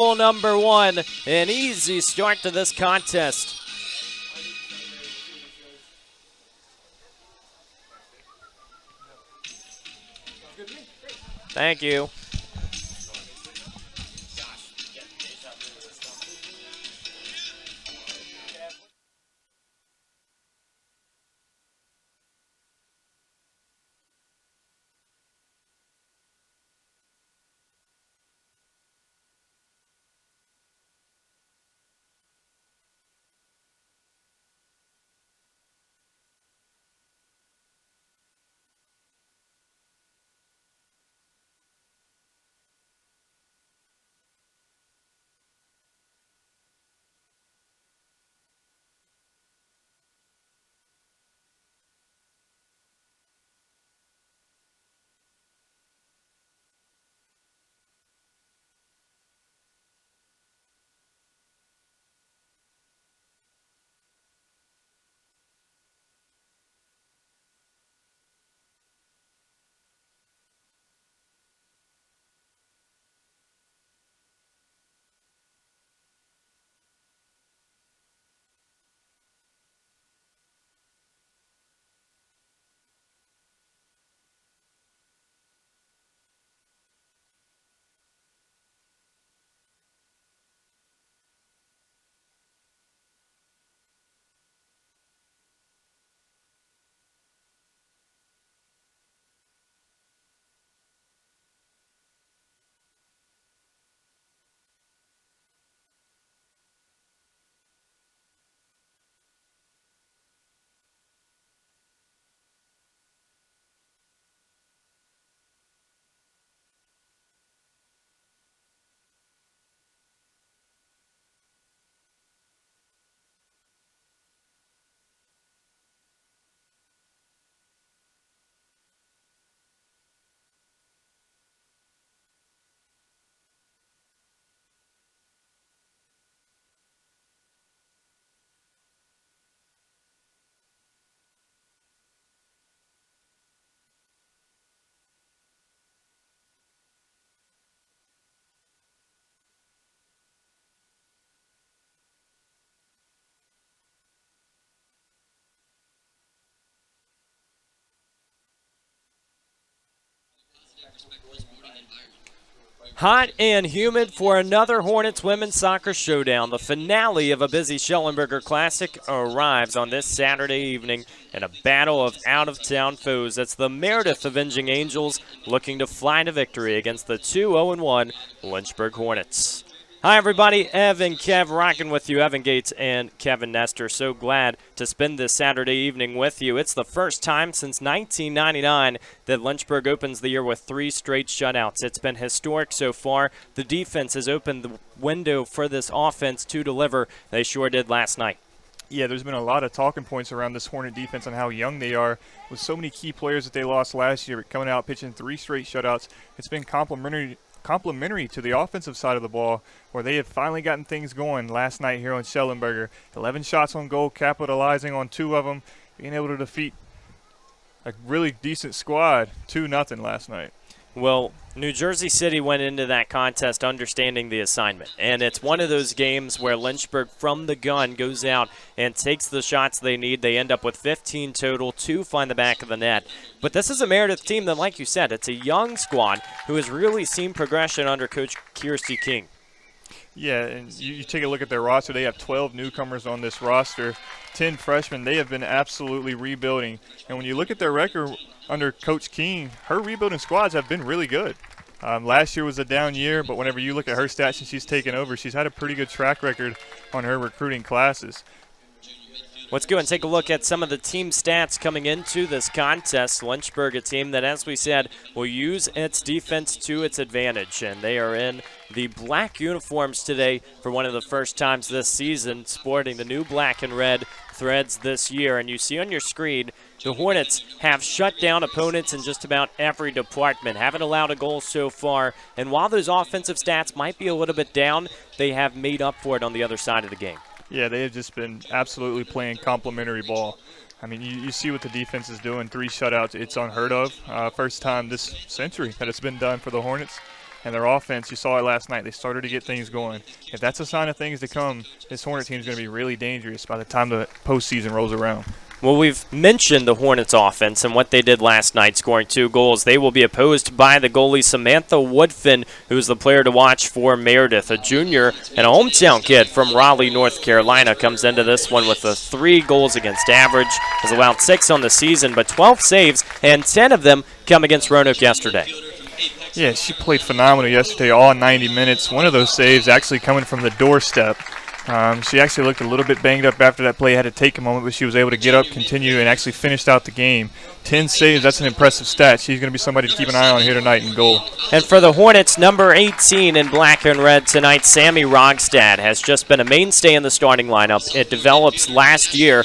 Number one, an easy start to this contest. Thank you. Hot and humid for another Hornets women's soccer showdown. The finale of a busy Schellenberger Classic arrives on this Saturday evening in a battle of out-of-town foes. It's the Meredith Avenging Angels looking to fly to victory against the 2-0-1 Lynchburg Hornets. Hi, everybody. Ev and Kev rocking with you. Evan Gates and Kevin Nestor. So glad to spend this Saturday evening with you. It's the first time since 1999 that Lynchburg opens the year with 3 straight shutouts. It's been historic so far. The defense has opened the window for this offense to deliver. They sure did last night. Yeah, there's been a lot of talking points around this Hornet defense on how young they are. With so many key players that they lost last year coming out pitching 3 straight shutouts, it's been complementary to the offensive side of the ball, where they have finally gotten things going last night here on Schellenberger. 11 shots on goal, capitalizing on 2 of them, being able to defeat a really decent squad 2-0 last night. Well, New Jersey City went into that contest understanding the assignment, and it's one of those games where Lynchburg from the gun goes out and takes the shots they need. They end up with 15 total, 2 find the back of the net. But this is a Meredith team that, like you said, it's a young squad who has really seen progression under Coach Kirsty King. Yeah, and you take a look at their roster. They have 12 newcomers on this roster, 10 freshmen. They have been absolutely rebuilding. And when you look at their record under Coach King, her rebuilding squads have been really good. Last year was a down year, but whenever you look at her stats since she's taken over, she's had a pretty good track record on her recruiting classes. Let's go and take a look at some of the team stats coming into this contest. Lynchburg, a team that, as we said, will use its defense to its advantage, and they are in the black uniforms today for one of the first times this season, sporting the new black and red threads this year. And you see on your screen, the Hornets have shut down opponents in just about every department, haven't allowed a goal so far, and while those offensive stats might be a little bit down, they have made up for it on the other side of the game. Yeah, they have just been absolutely playing complimentary ball. I mean, you see what the defense is doing, 3 shutouts. It's unheard of. First time this century that it's been done for the Hornets. and their offense, you saw it last night, they started to get things going. If that's a sign of things to come, this Hornet team is going to be really dangerous by the time the postseason rolls around. Well, we've mentioned the Hornets offense and what they did last night, scoring 2 goals. They will be opposed by the goalie Samantha Woodfin, who's the player to watch for Meredith, a junior and a hometown kid from Raleigh, North Carolina, comes into this one with 3 goals against average. Has allowed 6 on the season, but 12 saves, and 10 of them come against Roanoke yesterday. Yeah, she played phenomenal yesterday, all 90 minutes. One of those saves actually coming from the doorstep. She actually looked a little bit banged up after that play, had to take a moment, but she was able to get up, continue, and actually finished out the game. 10 saves, that's an impressive stat. She's going to be somebody to keep an eye on here tonight in goal. And for the Hornets, number 18 in black and red tonight, Sammy Rogstad, has just been a mainstay in the starting lineup. It develops last year.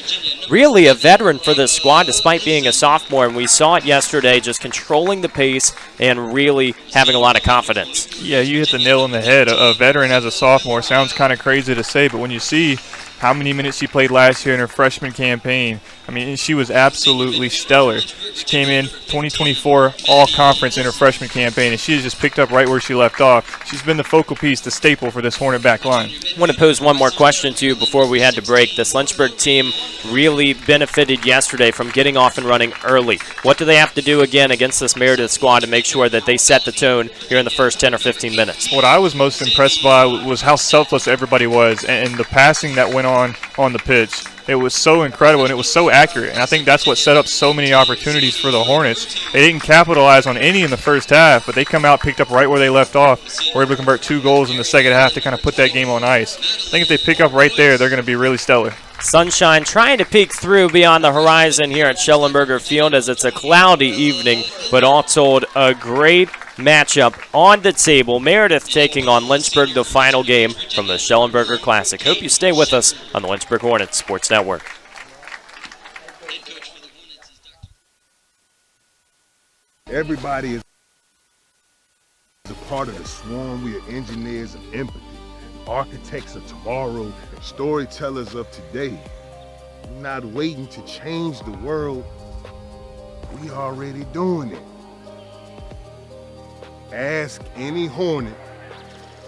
Really a veteran for this squad despite being a sophomore, and we saw it yesterday, just controlling the pace and really having a lot of confidence. Yeah, you hit the nail on the head. A veteran as a sophomore sounds kind of crazy to say, but when you see how many minutes she played last year in her freshman campaign, I mean, she was absolutely stellar. She came in 2024 all-conference in her freshman campaign, and she just picked up right where she left off. She's been the focal piece, the staple for this Hornet back line. I want to pose one more question to you before we had to break. This Lynchburg team really benefited yesterday from getting off and running early. What do they have to do again against this Meredith squad to make sure that they set the tone here in the first 10 or 15 minutes? What I was most impressed by was how selfless everybody was and the passing that went on the pitch. It was so incredible, and it was so accurate, and I think that's what set up so many opportunities for the Hornets. They didn't capitalize on any in the first half, but they come out, picked up right where they left off, were able to convert 2 goals in the second half to kind of put that game on ice. I think if they pick up right there, they're going to be really stellar. Sunshine trying to peek through beyond the horizon here at Schellenberger Field as it's a cloudy evening, but all told, a great matchup on the table. Meredith taking on Lynchburg, the final game from the Schellenberger Classic. Hope you stay with us on the Lynchburg Hornets Sports Network. Everybody is a part of the swarm. We are engineers of empathy, architects of tomorrow, and storytellers of today. We're not waiting to change the world. We already doing it. Ask any Hornet,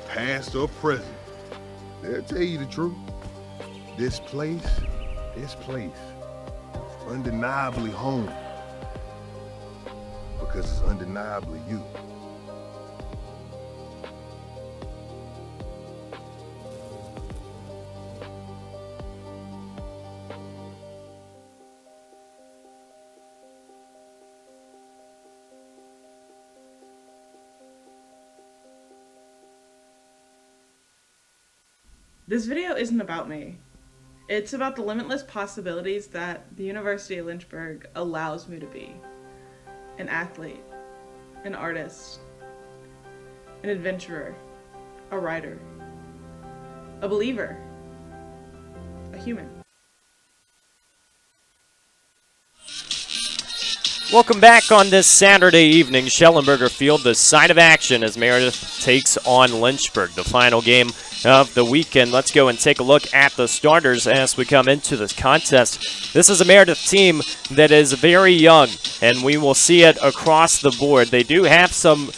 past or present. They'll tell you the truth. This place, undeniably home. Because it's undeniably you. This video isn't about me. It's about the limitless possibilities that the University of Lynchburg allows me to be. An athlete, an artist, an adventurer, a writer, a believer, a human. Welcome back on this Saturday evening. Schellenberger Field, the site of action as Meredith takes on Lynchburg, the final game of the weekend. Let's go and take a look at the starters as we come into this contest. This is a Meredith team that is very young, and we will see it across the board. They do have some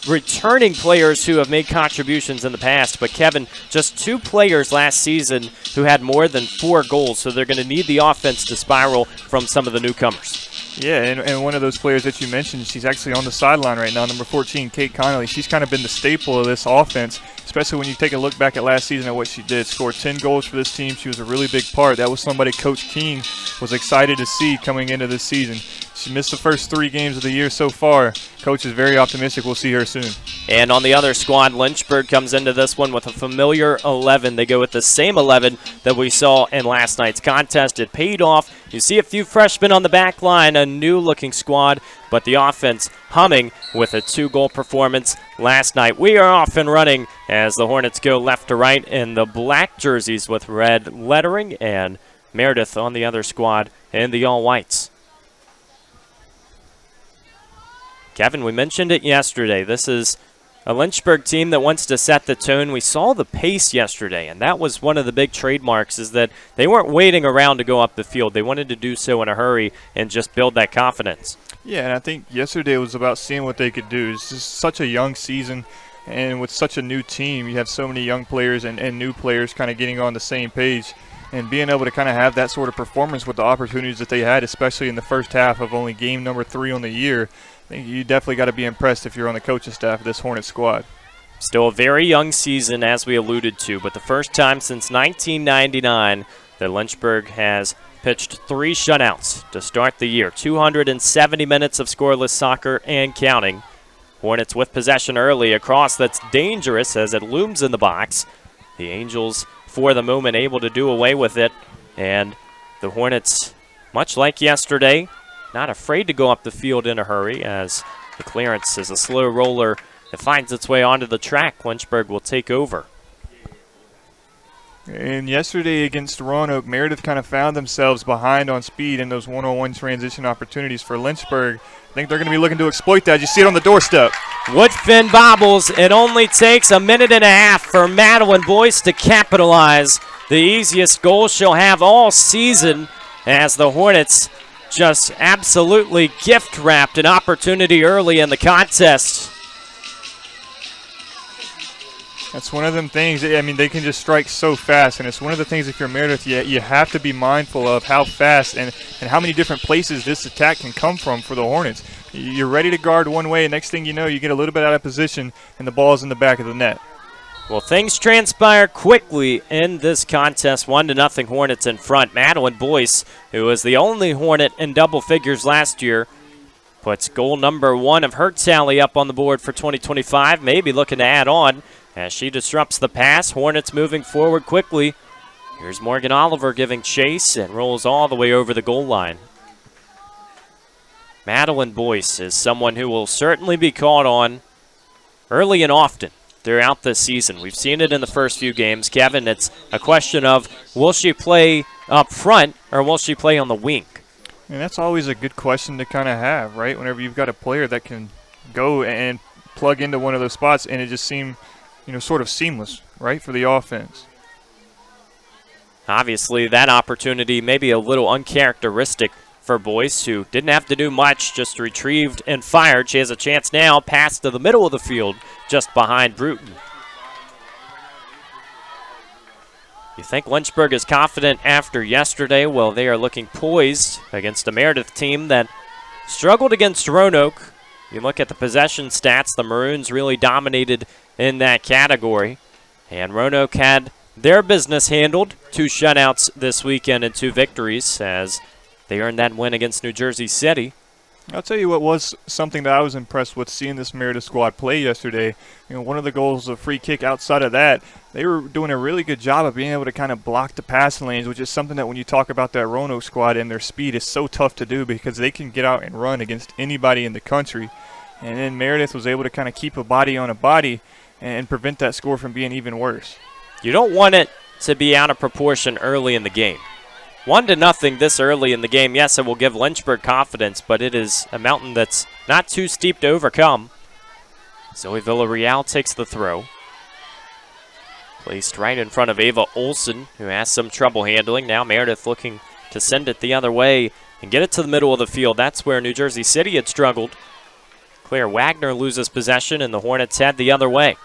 returning players who have made contributions in the past, but Kevin, just 2 players last season who had more than 4 goals, so they're going to need the offense to spiral from some of the newcomers. Yeah, and one of those players that you mentioned, she's actually on the sideline right now, number 14, Kate Connolly. She's kind of been the staple of this offense, especially when you take a look back at last season at what she did. Scored 10 goals for this team. She was a really big part. That was somebody Coach King was excited to see coming into this season. She missed the first 3 games of the year so far. Coach is very optimistic we'll see her soon. And on the other squad, Lynchburg comes into this one with a familiar 11. They go with the same 11 that we saw in last night's contest. It paid off. You see a few freshmen on the back line, a new-looking squad, but the offense humming with a 2-goal performance last night. We are off and running as the Hornets go left to right in the black jerseys with red lettering, and Meredith on the other squad in the all-whites. Kevin, we mentioned it yesterday. This is a Lynchburg team that wants to set the tone. We saw the pace yesterday, and that was one of the big trademarks, is that they weren't waiting around to go up the field. They wanted to do so in a hurry and just build that confidence. Yeah, and I think yesterday was about seeing what they could do. It's just such a young season. And with such a new team, you have so many young players and new players kind of getting on the same page. And being able to kind of have that sort of performance with the opportunities that they had, especially in the first half of only game number 3 on the year, I think you definitely got to be impressed if you're on the coaching staff of this Hornets squad. Still a very young season, as we alluded to, but the first time since 1999 that Lynchburg has pitched 3 shutouts to start the year. 270 minutes of scoreless soccer and counting. Hornets with possession early, a cross that's dangerous as it looms in the box. The Angels, for the moment, able to do away with it. And the Hornets, much like yesterday, not afraid to go up the field in a hurry as the clearance is a slow roller that finds its way onto the track. Lynchburg will take over. And yesterday against Roanoke, Meredith kind of found themselves behind on speed in those one-on-one transition opportunities for Lynchburg. I think they're going to be looking to exploit that. You see it on the doorstep. Woodfin bobbles. It only takes a minute and a half for Madeline Boyce to capitalize. The easiest goal she'll have all season as the Hornets just absolutely gift-wrapped an opportunity early in the contest. That's one of them things. I mean, they can just strike so fast, and it's one of the things if you're Meredith, you have to be mindful of how fast and how many different places this attack can come from for the Hornets. You're ready to guard one way, and next thing you know, you get a little bit out of position, and the ball's in the back of the net. Well, things transpire quickly in this contest. 1-0 Hornets in front. Madeline Boyce, who was the only Hornet in double figures last year, puts goal number 1 of her tally up on the board for 2025, maybe looking to add on. As she disrupts the pass, Hornets moving forward quickly. Here's Morgan Oliver giving chase and rolls all the way over the goal line. Madeline Boyce is someone who will certainly be called on early and often throughout this season. We've seen it in the first few games. Kevin, it's a question of will she play up front or will she play on the wing? And that's always a good question to kind of have, right? Whenever you've got a player that can go and plug into one of those spots and it just seems sort of seamless, right, for the offense. Obviously, that opportunity may be a little uncharacteristic for Boyce, who didn't have to do much, just retrieved and fired. She has a chance now, pass to the middle of the field, just behind Bruton. You think Lynchburg is confident after yesterday? Well, they are looking poised against a Meredith team that struggled against Roanoke. You look at the possession stats, the Maroons really dominated in that category. And Roanoke had their business handled. 2 shutouts this weekend and 2 victories as they earned that win against New Jersey City. I'll tell you what was something that I was impressed with seeing this Meredith squad play yesterday. One of the goals, a free kick. Outside of that, they were doing a really good job of being able to kind of block the passing lanes, which is something that when you talk about that Roanoke squad and their speed is so tough to do because they can get out and run against anybody in the country. And then Meredith was able to kind of keep a body on a body and prevent that score from being even worse. You don't want it to be out of proportion early in the game. 1-0 this early in the game. Yes, it will give Lynchburg confidence, but it is a mountain that's not too steep to overcome. Zoe Villarreal takes the throw. Placed right in front of Ava Olson, who has some trouble handling. Now Meredith looking to send it the other way and get it to the middle of the field. That's where New Jersey City had struggled. Claire Wagner loses possession, and the Hornets head the other way.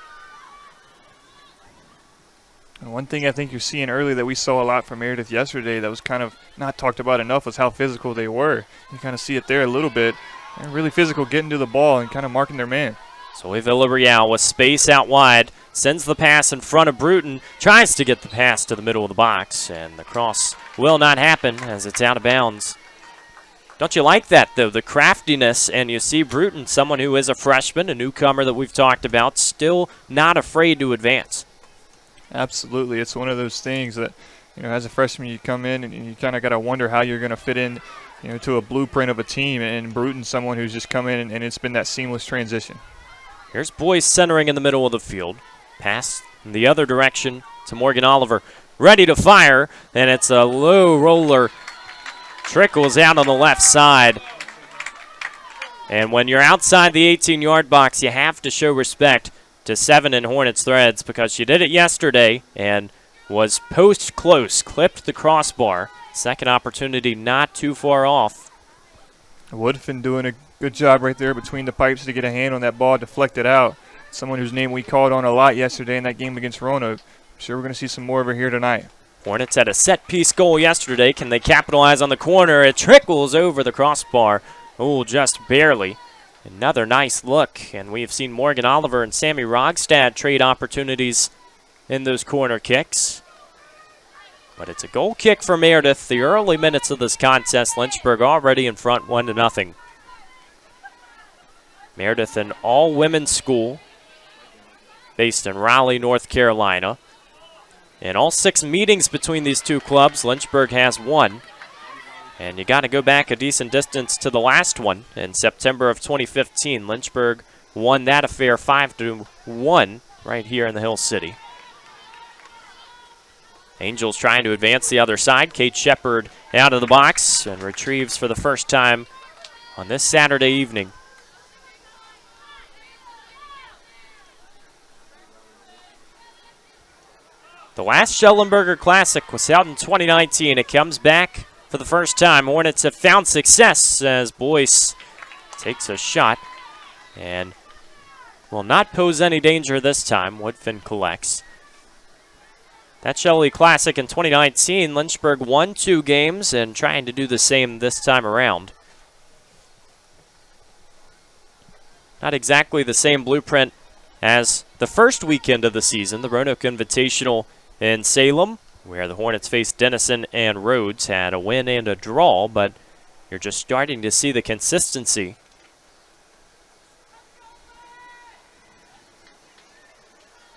And one thing I think you're seeing early that we saw a lot from Meredith yesterday that was kind of not talked about enough was how physical they were. You kind of see it there a little bit. They're really physical, getting to the ball and kind of marking their man. Zoe Villarreal with space out wide, sends the pass in front of Bruton, tries to get the pass to the middle of the box, and the cross will not happen as it's out of bounds. Don't you like that, though, the craftiness, and you see Bruton, someone who is a freshman, a newcomer that we've talked about, still not afraid to advance. Absolutely. It's one of those things that, as a freshman you come in and you kind of got to wonder how you're going to fit in, to a blueprint of a team, and Bruton's someone who's just come in and it's been that seamless transition. Here's Boyce centering in the middle of the field. Pass in the other direction to Morgan Oliver. Ready to fire, and it's a low roller. Trickles out on the left side. And when you're outside the 18-yard box, you have to show respect to 7 in Hornets threads because she did it yesterday and was post close, clipped the crossbar. Second opportunity not too far off. Woodfin doing a good job right there between the pipes to get a hand on that ball, deflect it out. someone whose name we called on a lot yesterday in that game against Roanoke. I'm sure we're going to see some more of her here tonight. Hornets had a set-piece goal yesterday. Can they capitalize on the corner? It trickles over the crossbar. Oh, just barely. Another nice look, and we have seen Morgan Oliver and Sammy Rogstad trade opportunities in those corner kicks. But it's a goal kick for Meredith. The early minutes of this contest, Lynchburg already in front 1-0. Meredith, an all-women's school based in Raleigh, North Carolina. In all 6 meetings between these two clubs, Lynchburg has won. And you got to go back a decent distance to the last one in September of 2015. Lynchburg won that affair 5-1 right here in the Hill City. Angels trying to advance the other side. Kate Shepard out of the box and retrieves for the first time on this Saturday evening. The last Schellenberger Classic was held in 2019. It comes back for the first time. Hornets have found success as Boyce takes a shot and will not pose any danger this time. Woodfin collects. That Shelley Classic in 2019, Lynchburg won 2 games and trying to do the same this time around. Not exactly the same blueprint as the first weekend of the season, the Roanoke Invitational in Salem, where the Hornets faced Denison and Rhodes, had a win and a draw, but you're just starting to see the consistency.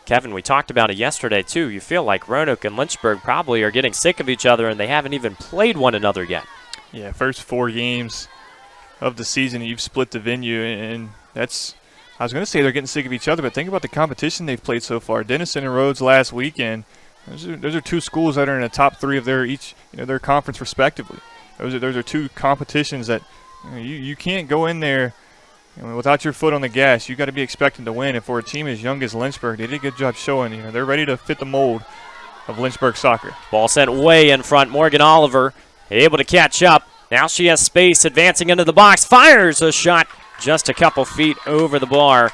Kevin, we talked about it yesterday, too. You feel like Roanoke and Lynchburg probably are getting sick of each other, and they haven't even played one another yet. Yeah, first 4 games of the season, you've split the venue, and that's, I was going to say they're getting sick of each other, but think about the competition they've played so far. Denison and Rhodes last weekend. Those are 2 schools that are in the top 3 of their conference respectively. Those are 2 competitions that you can't go in there without your foot on the gas. You got to be expecting to win. And for a team as young as Lynchburg, they did a good job showing they're ready to fit the mold of Lynchburg soccer. Ball sent way in front. Morgan Oliver able to catch up. Now she has space, advancing into the box, fires a shot just a couple feet over the bar.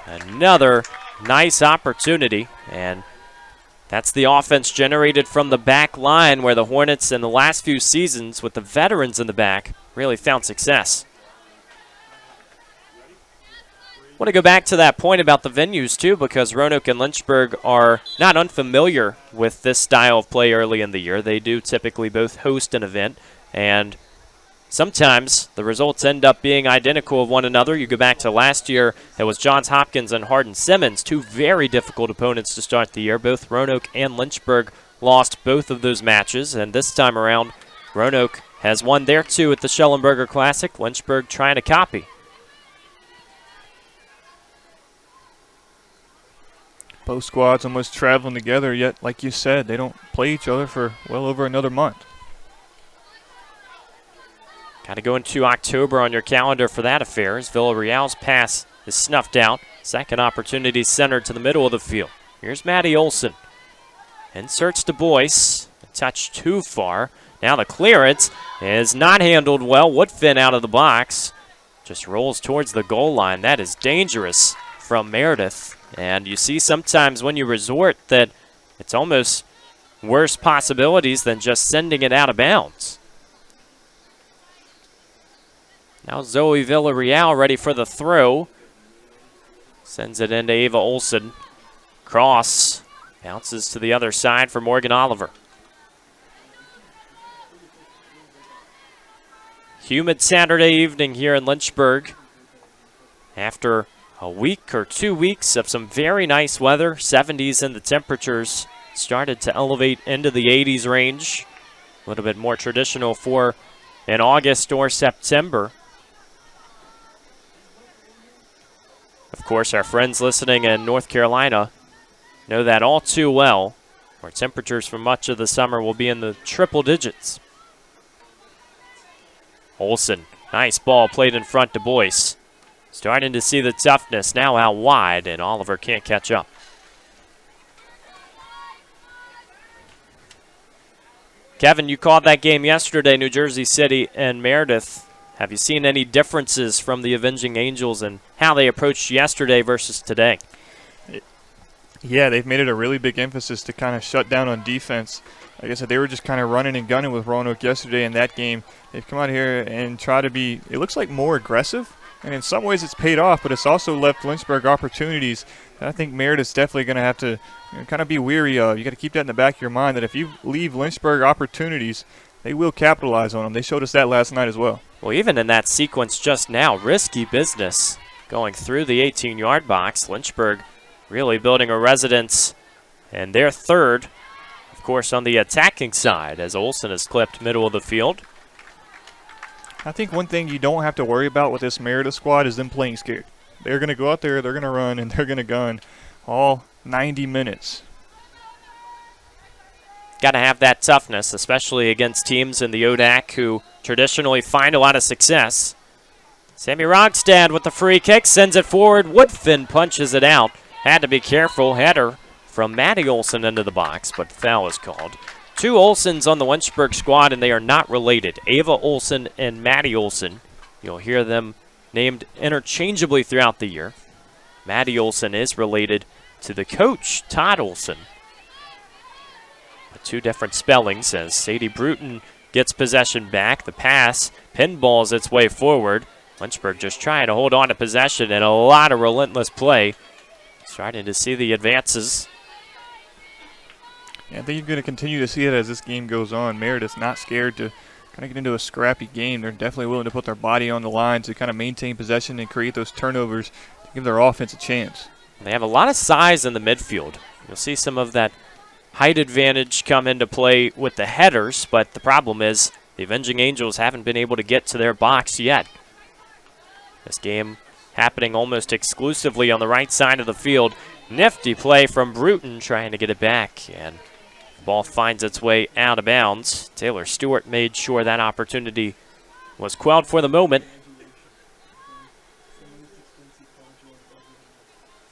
Another nice opportunity, and that's the offense generated from the back line, where the Hornets in the last few seasons with the veterans in the back really found success. I want to go back to that point about the venues too, because Roanoke and Lynchburg are not unfamiliar with this style of play early in the year. They do typically both host an event, and sometimes the results end up being identical of one another. You go back to last year, it was Johns Hopkins and Hardin-Simmons, 2 very difficult opponents to start the year. Both Roanoke and Lynchburg lost both of those matches, and this time around, Roanoke has won their 2 at the Schellenberger Classic. Lynchburg trying to copy. Both squads almost traveling together, yet, like you said, they don't play each other for well over another month. Got to go into October on your calendar for that affair, as Villarreal's pass is snuffed out. Second opportunity centered to the middle of the field. Here's Maddie Olson. Inserts to Boyce. A touch too far. Now the clearance is not handled well. Woodfin out of the box. Just rolls towards the goal line. That is dangerous from Meredith. And you see sometimes when you resort that it's almost worse possibilities than just sending it out of bounds. Now Zoe Villarreal ready for the throw. Sends it into Ava Olson. Cross. Bounces to the other side for Morgan Oliver. Humid Saturday evening here in Lynchburg. After a week or 2 weeks of some very nice weather, 70s, and the temperatures started to elevate into the 80s range. A little bit more traditional for in August or September. Of course, our friends listening in North Carolina know that all too well, where temperatures for much of the summer will be in the triple digits. Olsen, nice ball played in front to Boyce. Starting to see the toughness now out wide, and Oliver can't catch up. Kevin, you called that game yesterday, New Jersey City and Meredith. Have you seen any differences from the Avenging Angels and how they approached yesterday versus today? Yeah, they've made it a really big emphasis to kind of shut down on defense. Like I said, they were just kind of running and gunning with Roanoke yesterday in that game. They've come out here and try to be, it looks like, more aggressive. And in some ways it's paid off, but it's also left Lynchburg opportunities that I think Meredith's definitely going to have to kind of be weary of. You got to keep that in the back of your mind that if you leave Lynchburg opportunities, they will capitalize on them. They showed us that last night as well. Well, even in that sequence just now, risky business going through the 18-yard box. Lynchburg really building a residence, and they're third, of course, on the attacking side as Olsen is clipped middle of the field. I think one thing you don't have to worry about with this Meredith squad is them playing scared. They're going to go out there, they're going to run, and they're going to gun all 90 minutes. Got to have that toughness, especially against teams in the ODAC who traditionally find a lot of success. Sammy Rogstad with the free kick, sends it forward. Woodfin punches it out. Had to be careful. Header from Maddie Olsen into the box, but foul is called. Two Olsens on the Lynchburg squad, and they are not related. Ava Olsen and Maddie Olsen. You'll hear them named interchangeably throughout the year. Maddie Olsen is related to the coach, Todd Olsen. With two different spellings as Sadie Bruton gets possession back. The pass pinballs its way forward. Lynchburg just trying to hold on to possession and a lot of relentless play. Starting to see the advances. Yeah, I think you're going to continue to see it as this game goes on. Meredith's not scared to kind of get into a scrappy game. They're definitely willing to put their body on the line to kind of maintain possession and create those turnovers to give their offense a chance. They have a lot of size in the midfield. You'll see some of that height advantage come into play with the headers, but the problem is the Avenging Angels haven't been able to get to their box yet. This game happening almost exclusively on the right side of the field. Nifty play from Bruton trying to get it back, and the ball finds its way out of bounds. Taylor Stewart made sure that opportunity was quelled for the moment.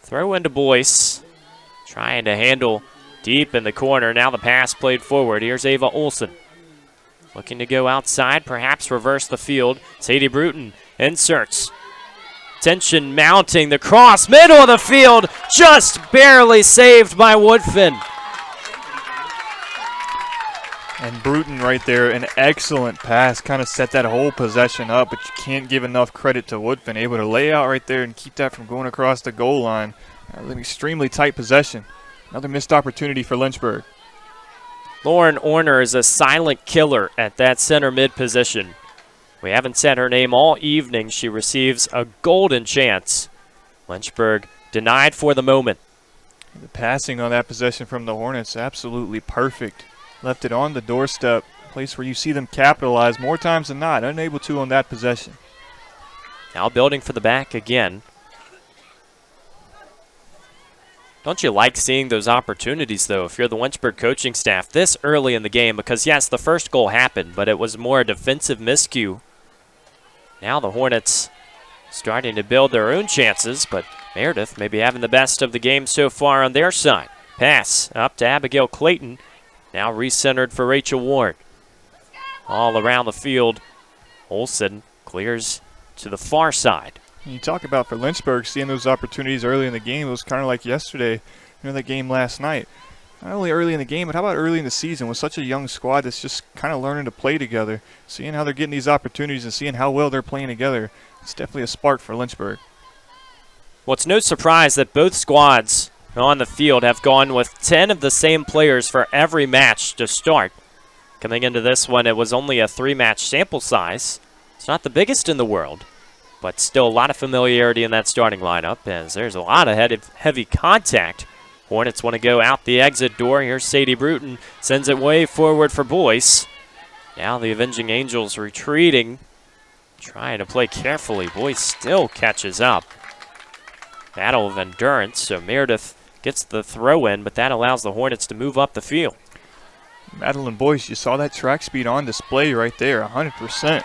Throw into Boyce, trying to handle deep in the corner. Now the pass played forward. Here's Ava Olsen. Looking to go outside, perhaps reverse the field. Sadie Bruton inserts. Tension mounting, the cross, middle of the field, just barely saved by Woodfin. And Bruton right there, an excellent pass, kind of set that whole possession up, but you can't give enough credit to Woodfin, able to lay out right there and keep that from going across the goal line. An extremely tight possession. Another missed opportunity for Lynchburg. Lauren Orner is a silent killer at that center mid position. We haven't said her name all evening. She receives a golden chance. Lynchburg denied for the moment. The passing on that possession from the Hornets, absolutely perfect. Left it on the doorstep, a place where you see them capitalize more times than not, unable to on that possession. Now building for the back again. Don't you like seeing those opportunities, though, if you're the Lynchburg coaching staff this early in the game? Because, yes, the first goal happened, but it was more a defensive miscue. Now the Hornets starting to build their own chances, but Meredith maybe having the best of the game so far on their side. Pass up to Abigail Clayton. Now recentered for Rachel Ward. All around the field, Olsen clears to the far side. You talk about for Lynchburg seeing those opportunities early in the game. It was kind of like yesterday, that game last night. Not only early in the game, but how about early in the season with such a young squad that's just kind of learning to play together, seeing how they're getting these opportunities and seeing how well they're playing together. It's definitely a spark for Lynchburg. Well, it's no surprise that both squads on the field have gone with 10 of the same players for every match to start. Coming into this one, it was only a 3-match sample size. It's not the biggest in the world, but still a lot of familiarity in that starting lineup as there's a lot of heavy contact. Hornets want to go out the exit door. Here's Sadie Bruton, sends it way forward for Boyce. Now the Avenging Angels retreating, trying to play carefully. Boyce still catches up. Battle of endurance, so Meredith gets the throw in, but that allows the Hornets to move up the field. Madeline Boyce, you saw that track speed on display right there, 100%.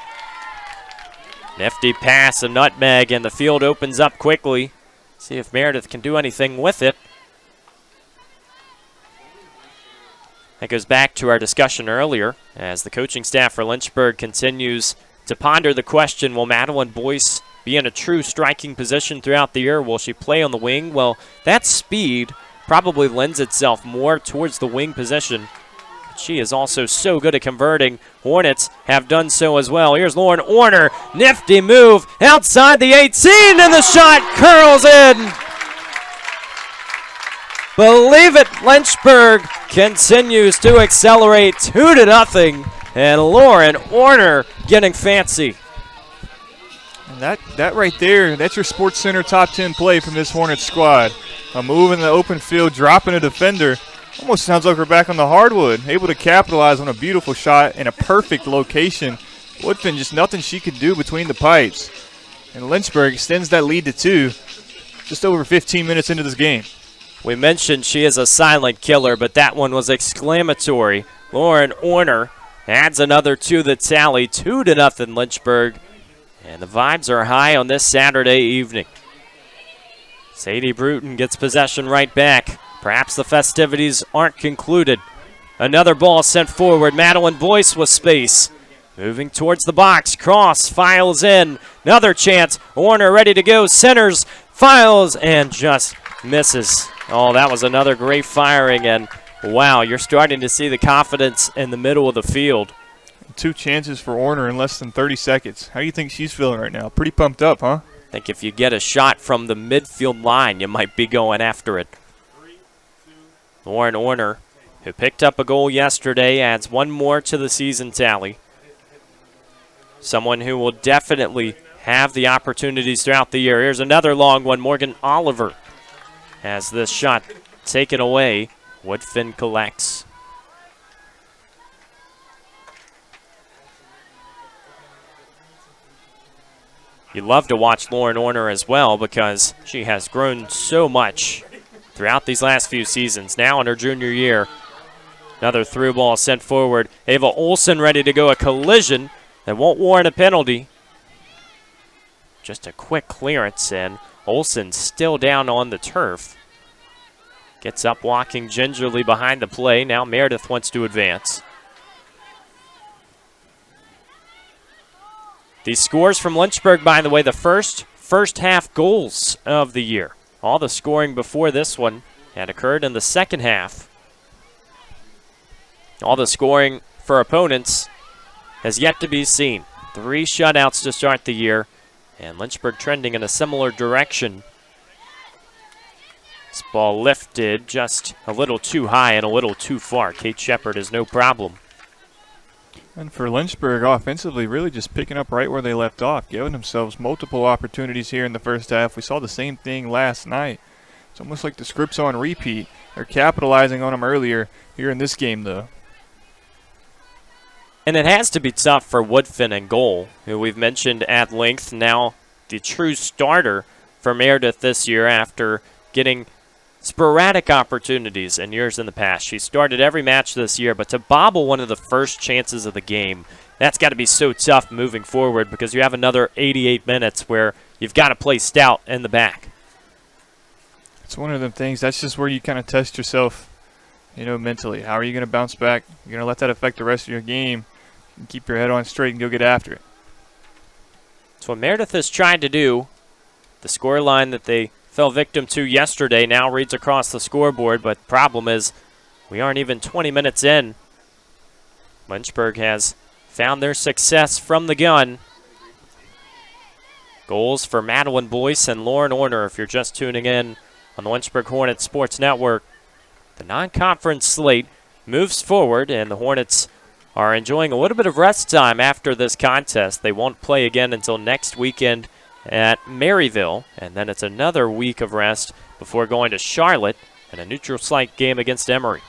Nifty pass, a nutmeg, and the field opens up quickly. See if Meredith can do anything with it. That goes back to our discussion earlier as the coaching staff for Lynchburg continues to ponder the question, will Madeline Boyce be in a true striking position throughout the year? Will she play on the wing? Well, that speed probably lends itself more towards the wing position. But she is also so good at converting. Hornets have done so as well. Here's Lauren Orner. Nifty move outside the 18, and the shot curls in. Believe it, Lynchburg continues to accelerate 2-0, and Lauren Orner getting fancy. And that right there, that's your Sports Center top 10 play from this Hornets squad. A move in the open field, dropping a defender. Almost sounds like we're back on the hardwood, able to capitalize on a beautiful shot in a perfect location. Woodfin, just nothing she could do between the pipes. And Lynchburg extends that lead to 2 just over 15 minutes into this game. We mentioned she is a silent killer, but that one was exclamatory. Lauren Orner adds another to the tally, 2-0 Lynchburg. And the vibes are high on this Saturday evening. Sadie Bruton gets possession right back. Perhaps the festivities aren't concluded. Another ball sent forward. Madeline Boyce with space. Moving towards the box. Cross files in. Another chance. Orner ready to go. Centers, files, and just misses. Oh, that was another great firing, and wow, you're starting to see the confidence in the middle of the field. 2 chances for Orner in less than 30 seconds. How do you think she's feeling right now? Pretty pumped up, huh? I think if you get a shot from the midfield line, you might be going after it. Lauren Orner, who picked up a goal yesterday, adds 1 more to the season tally. Someone who will definitely have the opportunities throughout the year. Here's another long one. Morgan Oliver has this shot taken away. Woodfin collects. You love to watch Lauren Orner as well because she has grown so much throughout these last few seasons. Now in her junior year, another through ball sent forward. Ava Olsen ready to go. A collision that won't warrant a penalty. Just a quick clearance, and Olsen still down on the turf. Gets up walking gingerly behind the play. Now Meredith wants to advance. These scores from Lynchburg, by the way, the first half goals of the year. All the scoring before this one had occurred in the second half. All the scoring for opponents has yet to be seen. 3 shutouts to start the year, and Lynchburg trending in a similar direction. This ball lifted just a little too high and a little too far. Kate Shepard is no problem. And for Lynchburg, offensively, really just picking up right where they left off, giving themselves multiple opportunities here in the first half. We saw the same thing last night. It's almost like the script's on repeat. They're capitalizing on them earlier here in this game, though. And it has to be tough for Woodfin in goal, who we've mentioned at length, now the true starter for Meredith this year after getting sporadic opportunities in years in the past. She started every match this year, but to bobble one of the first chances of the game, that's got to be so tough moving forward because you have another 88 minutes where you've got to play stout in the back. It's one of them things. That's just where you kind of test yourself, mentally. How are you going to bounce back? You're going to let that affect the rest of your game and keep your head on straight and go get after it. That's what Meredith has tried to do. The scoreline that they fell victim to yesterday now reads across the scoreboard, but the problem is we aren't even 20 minutes in. Lynchburg has found their success from the gun. Goals for Madeline Boyce and Lauren Orner if you're just tuning in on the Lynchburg Hornets Sports Network. The non-conference slate moves forward, and the Hornets are enjoying a little bit of rest time after this contest. They won't play again until next weekend at Maryville, and then it's another week of rest before going to Charlotte and a neutral site game against Emory.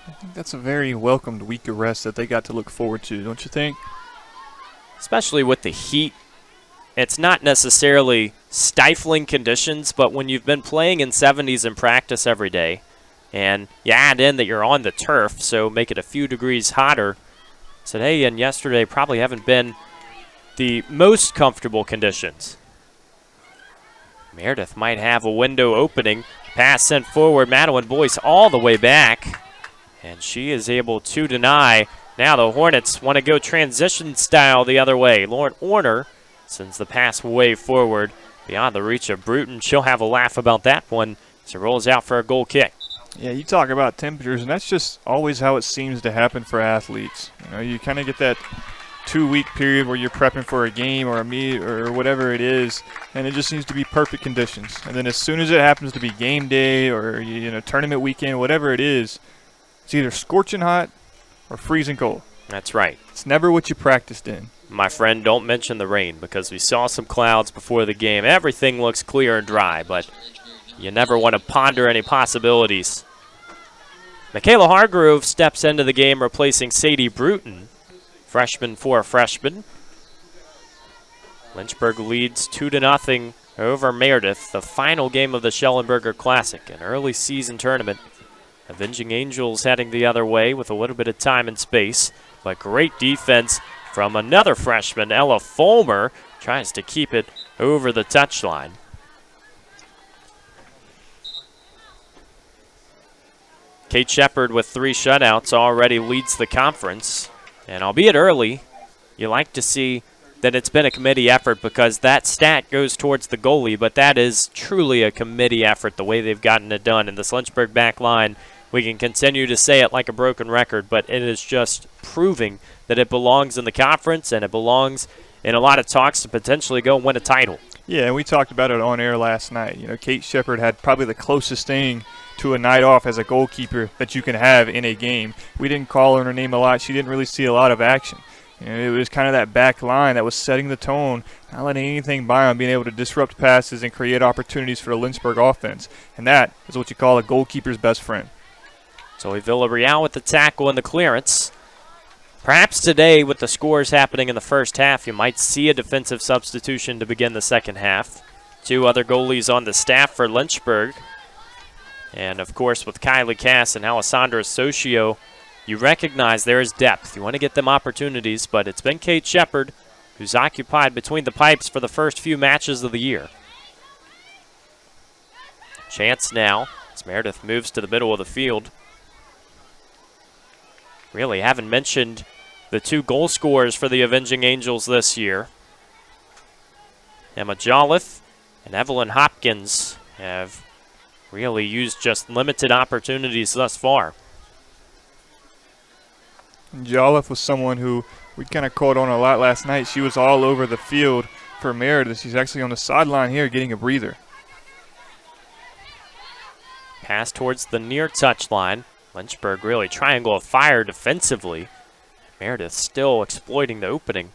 I think that's a very welcomed week of rest that they got to look forward to, don't you think? Especially with the heat. It's not necessarily stifling conditions, but when you've been playing in 70s in practice every day, and you add in that you're on the turf, so make it a few degrees hotter. Today and yesterday probably haven't been the most comfortable conditions. Meredith might have a window opening. Pass sent forward. Madeline Boyce all the way back, and she is able to deny. Now the Hornets want to go transition style the other way. Lauren Orner sends the pass way forward beyond the reach of Bruton. She'll have a laugh about that one So rolls out for a goal kick. Yeah, you talk about temperatures, and that's just always how it seems to happen for athletes. You know, you kind of get that 2-week period where you're prepping for a game or a meet or whatever it is, and it just seems to be perfect conditions. And then as soon as it happens to be game day or tournament weekend, whatever it is, it's either scorching hot or freezing cold. That's right. It's never what you practiced in. My friend, don't mention the rain because we saw some clouds before the game. Everything looks clear and dry, but you never want to ponder any possibilities. Michaela Hargrove steps into the game replacing Sadie Bruton, freshman for a freshman. Lynchburg leads 2-0 over Meredith, the final game of the Schellenberger Classic, an early season tournament. Avenging Angels heading the other way with a little bit of time and space, but great defense from another freshman, Ella Fulmer, tries to keep it over the touchline. Kate Shepard with 3 shutouts already leads the conference. And albeit early, you like to see that it's been a committee effort because that stat goes towards the goalie, but that is truly a committee effort the way they've gotten it done. And this Lynchburg back line, we can continue to say it like a broken record, but it is just proving that it belongs in the conference and it belongs in a lot of talks to potentially go and win a title. Yeah, and we talked about it on air last night. You know, Kate Shepard had probably the closest thing to a night off as a goalkeeper that you can have in a game. We didn't call her name a lot. She didn't really see a lot of action. You know, it was kind of that back line that was setting the tone, not letting anything by on, being able to disrupt passes and create opportunities for the Lynchburg offense. And that is what you call a goalkeeper's best friend. Zoe Villarreal with the tackle and the clearance. Perhaps today, with the scores happening in the first half, you might see a defensive substitution to begin the second half. 2 other goalies on the staff for Lynchburg. And, of course, with Kylie Cass and Alessandra Socio, you recognize there is depth. You want to get them opportunities, but it's been Kate Shepard who's occupied between the pipes for the first few matches of the year. Chance now as Meredith moves to the middle of the field. Really haven't mentioned the 2 goal scorers for the Avenging Angels this year. Emma Jolliffe and Evelyn Hopkins have really used just limited opportunities thus far. Jolliffe was someone who we kind of caught on a lot last night. She was all over the field for Meredith. She's actually on the sideline here getting a breather. Pass towards the near touchline. Lynchburg really triangle of fire defensively. Meredith still exploiting the opening.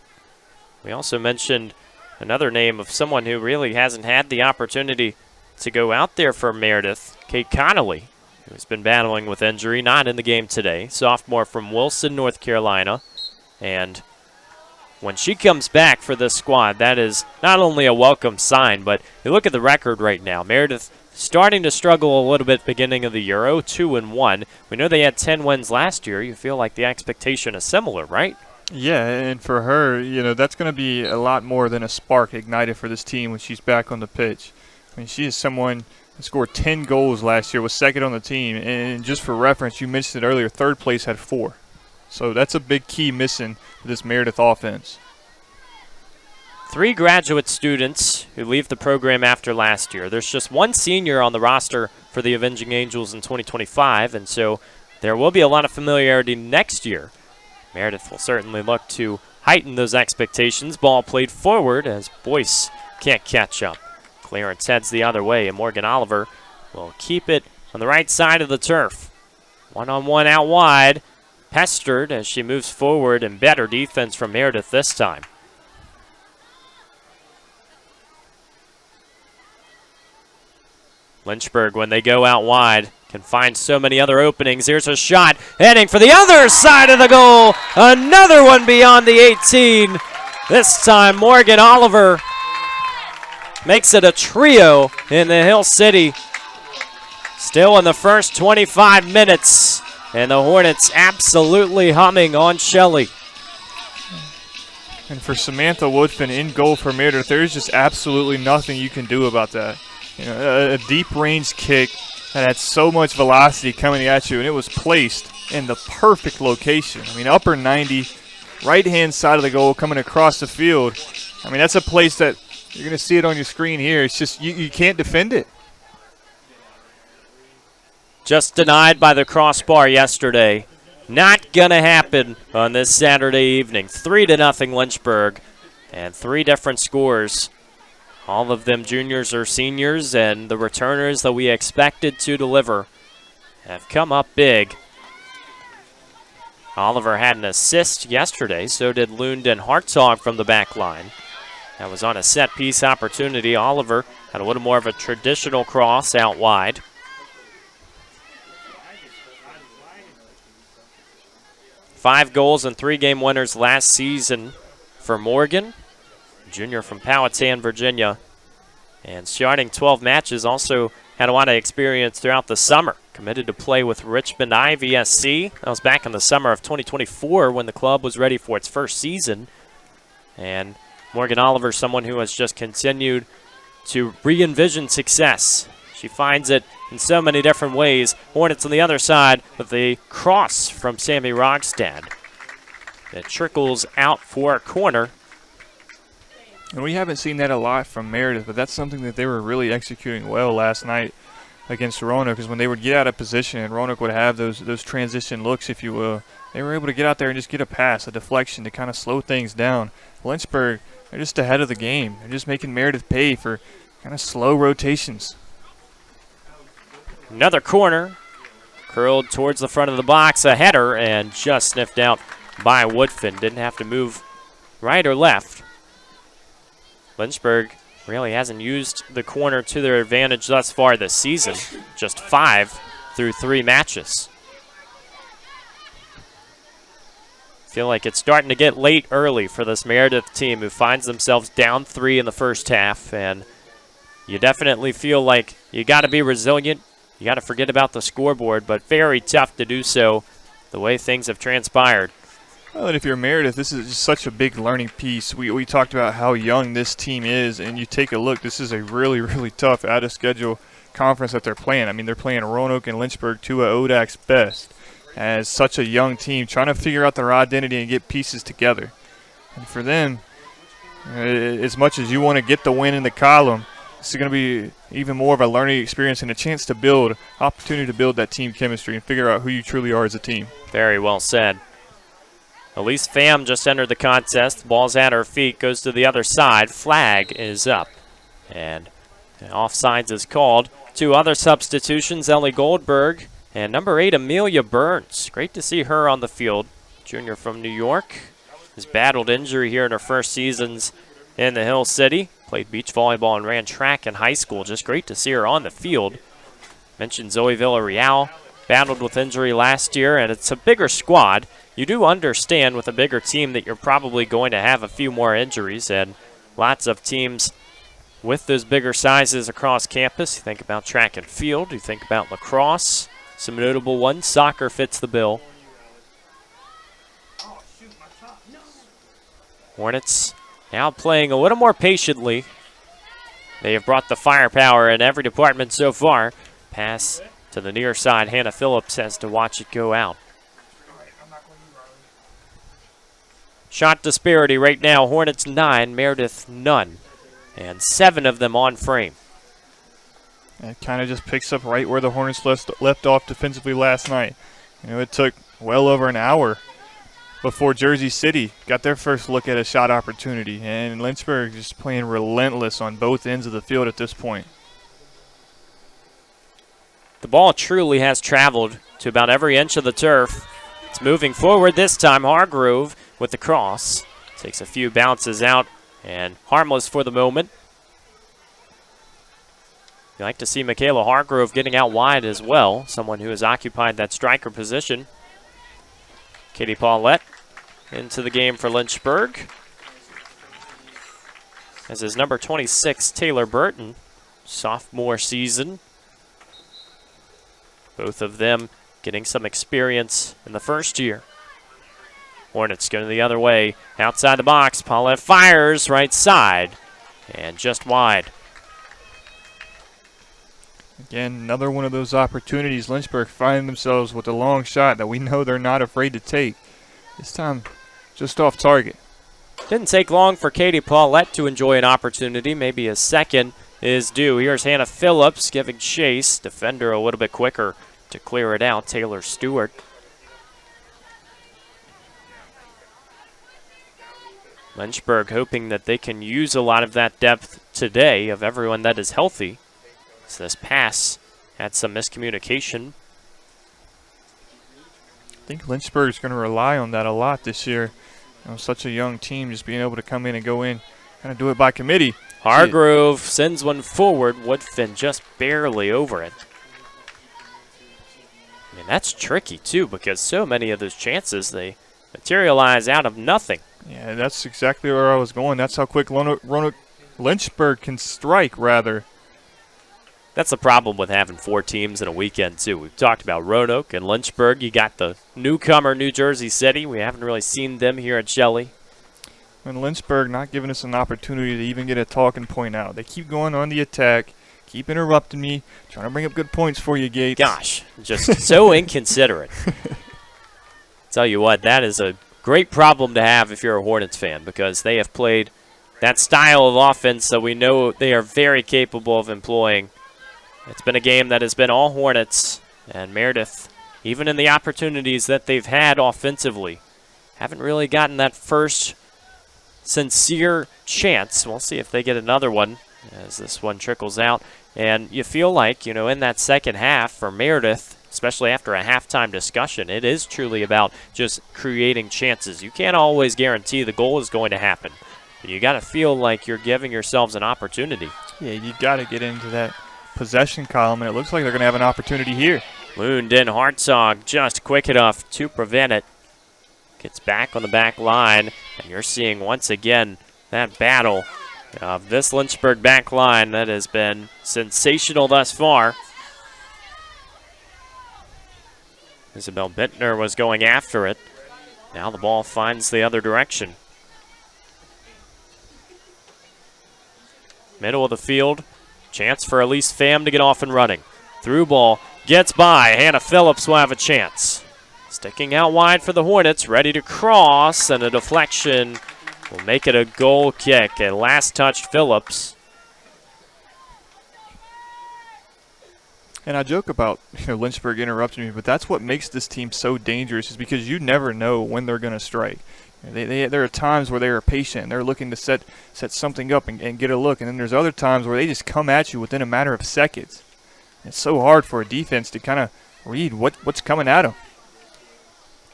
We also mentioned another name of someone who really hasn't had the opportunity to go out there for Meredith, Kate Connolly, who's been battling with injury, not in the game today. Sophomore from Wilson, North Carolina. And when she comes back for this squad, that is not only a welcome sign, but you look at the record right now. Meredith starting to struggle a little bit beginning of the year, 0-2-1. We know they had 10 wins last year. You feel like the expectation is similar, right? Yeah, and for her, you know, that's going to be a lot more than a spark ignited for this team when she's back on the pitch. I mean, she is someone who scored 10 goals last year, was second on the team. And just for reference, you mentioned it earlier, third place had 4. So that's a big key missing for this Meredith offense. 3 graduate students who leave the program after last year. There's just 1 senior on the roster for the Avenging Angels in 2025, and so there will be a lot of familiarity next year. Meredith will certainly look to heighten those expectations. Ball played forward as Boyce can't catch up. Clearance heads the other way, and Morgan Oliver will keep it on the right side of the turf. 1-on-1 out wide. Pestered as she moves forward, and better defense from Meredith this time. Lynchburg, when they go out wide, can find so many other openings. Here's a shot heading for the other side of the goal. Another one beyond the 18. This time Morgan Oliver makes it a trio in the Hill City. Still in the first 25 minutes. And the Hornets absolutely humming on Shelley. And for Samantha Woodfin in goal for Meredith, there's just absolutely nothing you can do about that. You know, a deep range kick that had so much velocity coming at you, and it was placed in the perfect location. I mean, upper 90, right-hand side of the goal coming across the field. I mean, that's a place that you're going to see it on your screen here. It's just you can't defend it. Just denied by the crossbar yesterday. Not going to happen on this Saturday evening. 3-0 Lynchburg, and 3 different scores. All of them juniors or seniors, and the returners that we expected to deliver have come up big. Oliver had an assist yesterday, so did Lund and Hartzog from the back line. That was on a set-piece opportunity. Oliver had a little more of a traditional cross out wide. Five goals and 3 game winners last season for Morgan, junior from Powhatan, Virginia. And starting 12 matches, also had a lot of experience throughout the summer. Committed to play with Richmond IVSC. That was back in the summer of 2024 when the club was ready for its first season. And Morgan Oliver, someone who has just continued to re-envision success. She finds it in so many different ways. Hornets on the other side with the cross from Sammy Rogstad. It trickles out for a corner. And we haven't seen that a lot from Meredith, but that's something that they were really executing well last night against Roanoke, because when they would get out of position and Roanoke would have those transition looks, if you will, they were able to get out there and just get a pass, a deflection to kind of slow things down. Lynchburg, they're just ahead of the game. They're just making Meredith pay for kind of slow rotations. Another corner, curled towards the front of the box, a header, and just sniffed out by Woodfin. Didn't have to move right or left. Lynchburg really hasn't used the corner to their advantage thus far this season. Just 5 through 3 matches. Feel like it's starting to get late early for this Meredith team, who finds themselves down 3 in the first half, and you definitely feel like you got to be resilient. You got to forget about the scoreboard, but very tough to do so the way things have transpired. Well, and if you're Meredith, this is just such a big learning piece. We talked about how young this team is, and you take a look, this is a really, really tough out-of-schedule conference that they're playing. I mean, they're playing Roanoke and Lynchburg, 2 of ODAC's best, as such a young team, trying to figure out their identity and get pieces together. And for them, as much as you want to get the win in the column, this is going to be even more of a learning experience and a chance to build, opportunity to build that team chemistry and figure out who you truly are as a team. Very well said. Elise Pham just entered the contest. The ball's at her feet, goes to the other side. Flag is up. And offsides is called. 2 other substitutions, Ellie Goldberg and number 8, Amelia Burns. Great to see her on the field. Junior from New York. Has battled injury here in her first seasons in the Hill City. Played beach volleyball and ran track in high school. Just great to see her on the field. Mentioned Zoe Villarreal. Battled with injury last year, and it's a bigger squad. You do understand with a bigger team that you're probably going to have a few more injuries, and lots of teams with those bigger sizes across campus. You think about track and field. You think about lacrosse. Some notable ones. Soccer fits the bill. Hornets now playing a little more patiently. They have brought the firepower in every department so far. Pass to the near side. Hannah Phillips has to watch it go out. Shot disparity right now. Hornets 9, Meredith none. And 7 of them on frame. It kind of just picks up right where the Hornets left off defensively last night. You know, it took well over an hour before Jersey City got their first look at a shot opportunity. And Lynchburg just playing relentless on both ends of the field at this point. The ball truly has traveled to about every inch of the turf. It's moving forward this time. Hargrove with the cross. Takes a few bounces out and harmless for the moment. You like to see Michaela Hargrove getting out wide as well. Someone who has occupied that striker position. Katie Paulette into the game for Lynchburg. As is number 26, Taylor Burton. Sophomore season. Both of them getting some experience in the first year. Hornets going the other way. Outside the box, Paulette fires right side. And just wide. Again, another one of those opportunities. Lynchburg finding themselves with a long shot that we know they're not afraid to take. This time, just off target. Didn't take long for Katie Paulette to enjoy an opportunity. Maybe a second is due. Here's Hannah Phillips giving chase. Defender a little bit quicker to clear it out. Taylor Stewart. Lynchburg hoping that they can use a lot of that depth today of everyone that is healthy. So this pass had some miscommunication. I think Lynchburg is going to rely on that a lot this year. Such a young team, just being able to come in and go in, kind of do it by committee. Hargrove sends one forward. Woodfin just barely over it. I mean, that's tricky, too, because so many of those chances, they materialize out of nothing. Yeah, that's exactly where I was going. That's how quick Lynchburg can strike, rather. That's the problem with having 4 teams in a weekend, too. We've talked about Roanoke and Lynchburg. You got the newcomer New Jersey City. We haven't really seen them here at Shelley. And Lynchburg not giving us an opportunity to even get a talking point out. They keep going on the attack, keep interrupting me, trying to bring up good points for you, Gates. Gosh, just so inconsiderate. Tell you what, that is a great problem to have if you're a Hornets fan, because they have played that style of offense, so we know they are very capable of employing. It's been a game that has been all Hornets, and Meredith, even in the opportunities that they've had offensively, haven't really gotten that first sincere chance. We'll see if they get another one as this one trickles out. And you feel like, in that second half for Meredith, especially after a halftime discussion, it is truly about just creating chances. You can't always guarantee the goal is going to happen, but you got to feel like you're giving yourselves an opportunity. Yeah, you got to get into that possession column, and it looks like they're going to have an opportunity here. Lundin Hartzog just quick enough to prevent it. Gets back on the back line, and you're seeing once again that battle of this Lynchburg back line that has been sensational thus far. Isabel Bittner was going after it. Now the ball finds the other direction. Middle of the field. Chance for Elise Pham to get off and running. Through ball. Gets by. Hannah Phillips will have a chance. Sticking out wide for the Hornets. Ready to cross. And a deflection will make it a goal kick. A last touch Phillips. And I joke about Lynchburg interrupting me, but that's what makes this team so dangerous, is because you never know when they're going to strike. There are times where they are patient. They're looking to set something up and get a look. And then there's other times where they just come at you within a matter of seconds. It's so hard for a defense to kind of read what's coming at them.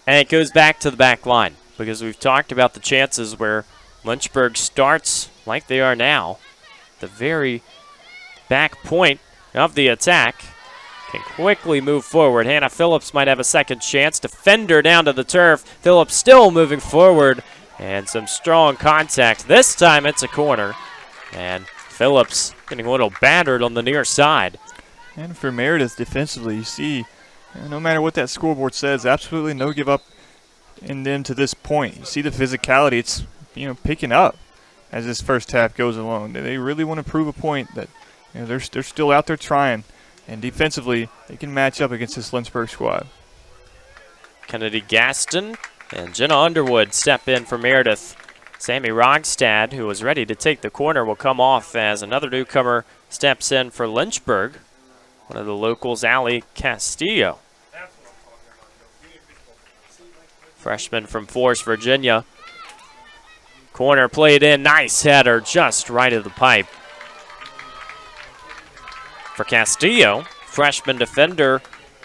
And it goes back to the back line, because we've talked about the chances where Lynchburg starts like they are now. The very back point of the attack can quickly move forward. Hannah Phillips might have a second chance. Defender down to the turf. Phillips still moving forward, and some strong contact. This time it's a corner, and Phillips getting a little battered on the near side. And for Meredith defensively, you see, no matter what that scoreboard says, absolutely no give up in them to this point. You see the physicality, it's picking up as this first half goes along. They really want to prove a point that they're still out there trying. And defensively, they can match up against this Lynchburg squad. Kennedy Gaston and Jenna Underwood step in for Meredith. Sammy Rogstad, who was ready to take the corner, will come off as another newcomer steps in for Lynchburg. One of the locals, Allie Castillo. Freshman from Forest, Virginia. Corner played in, nice header, just right of the pipe. For Castillo, freshman defender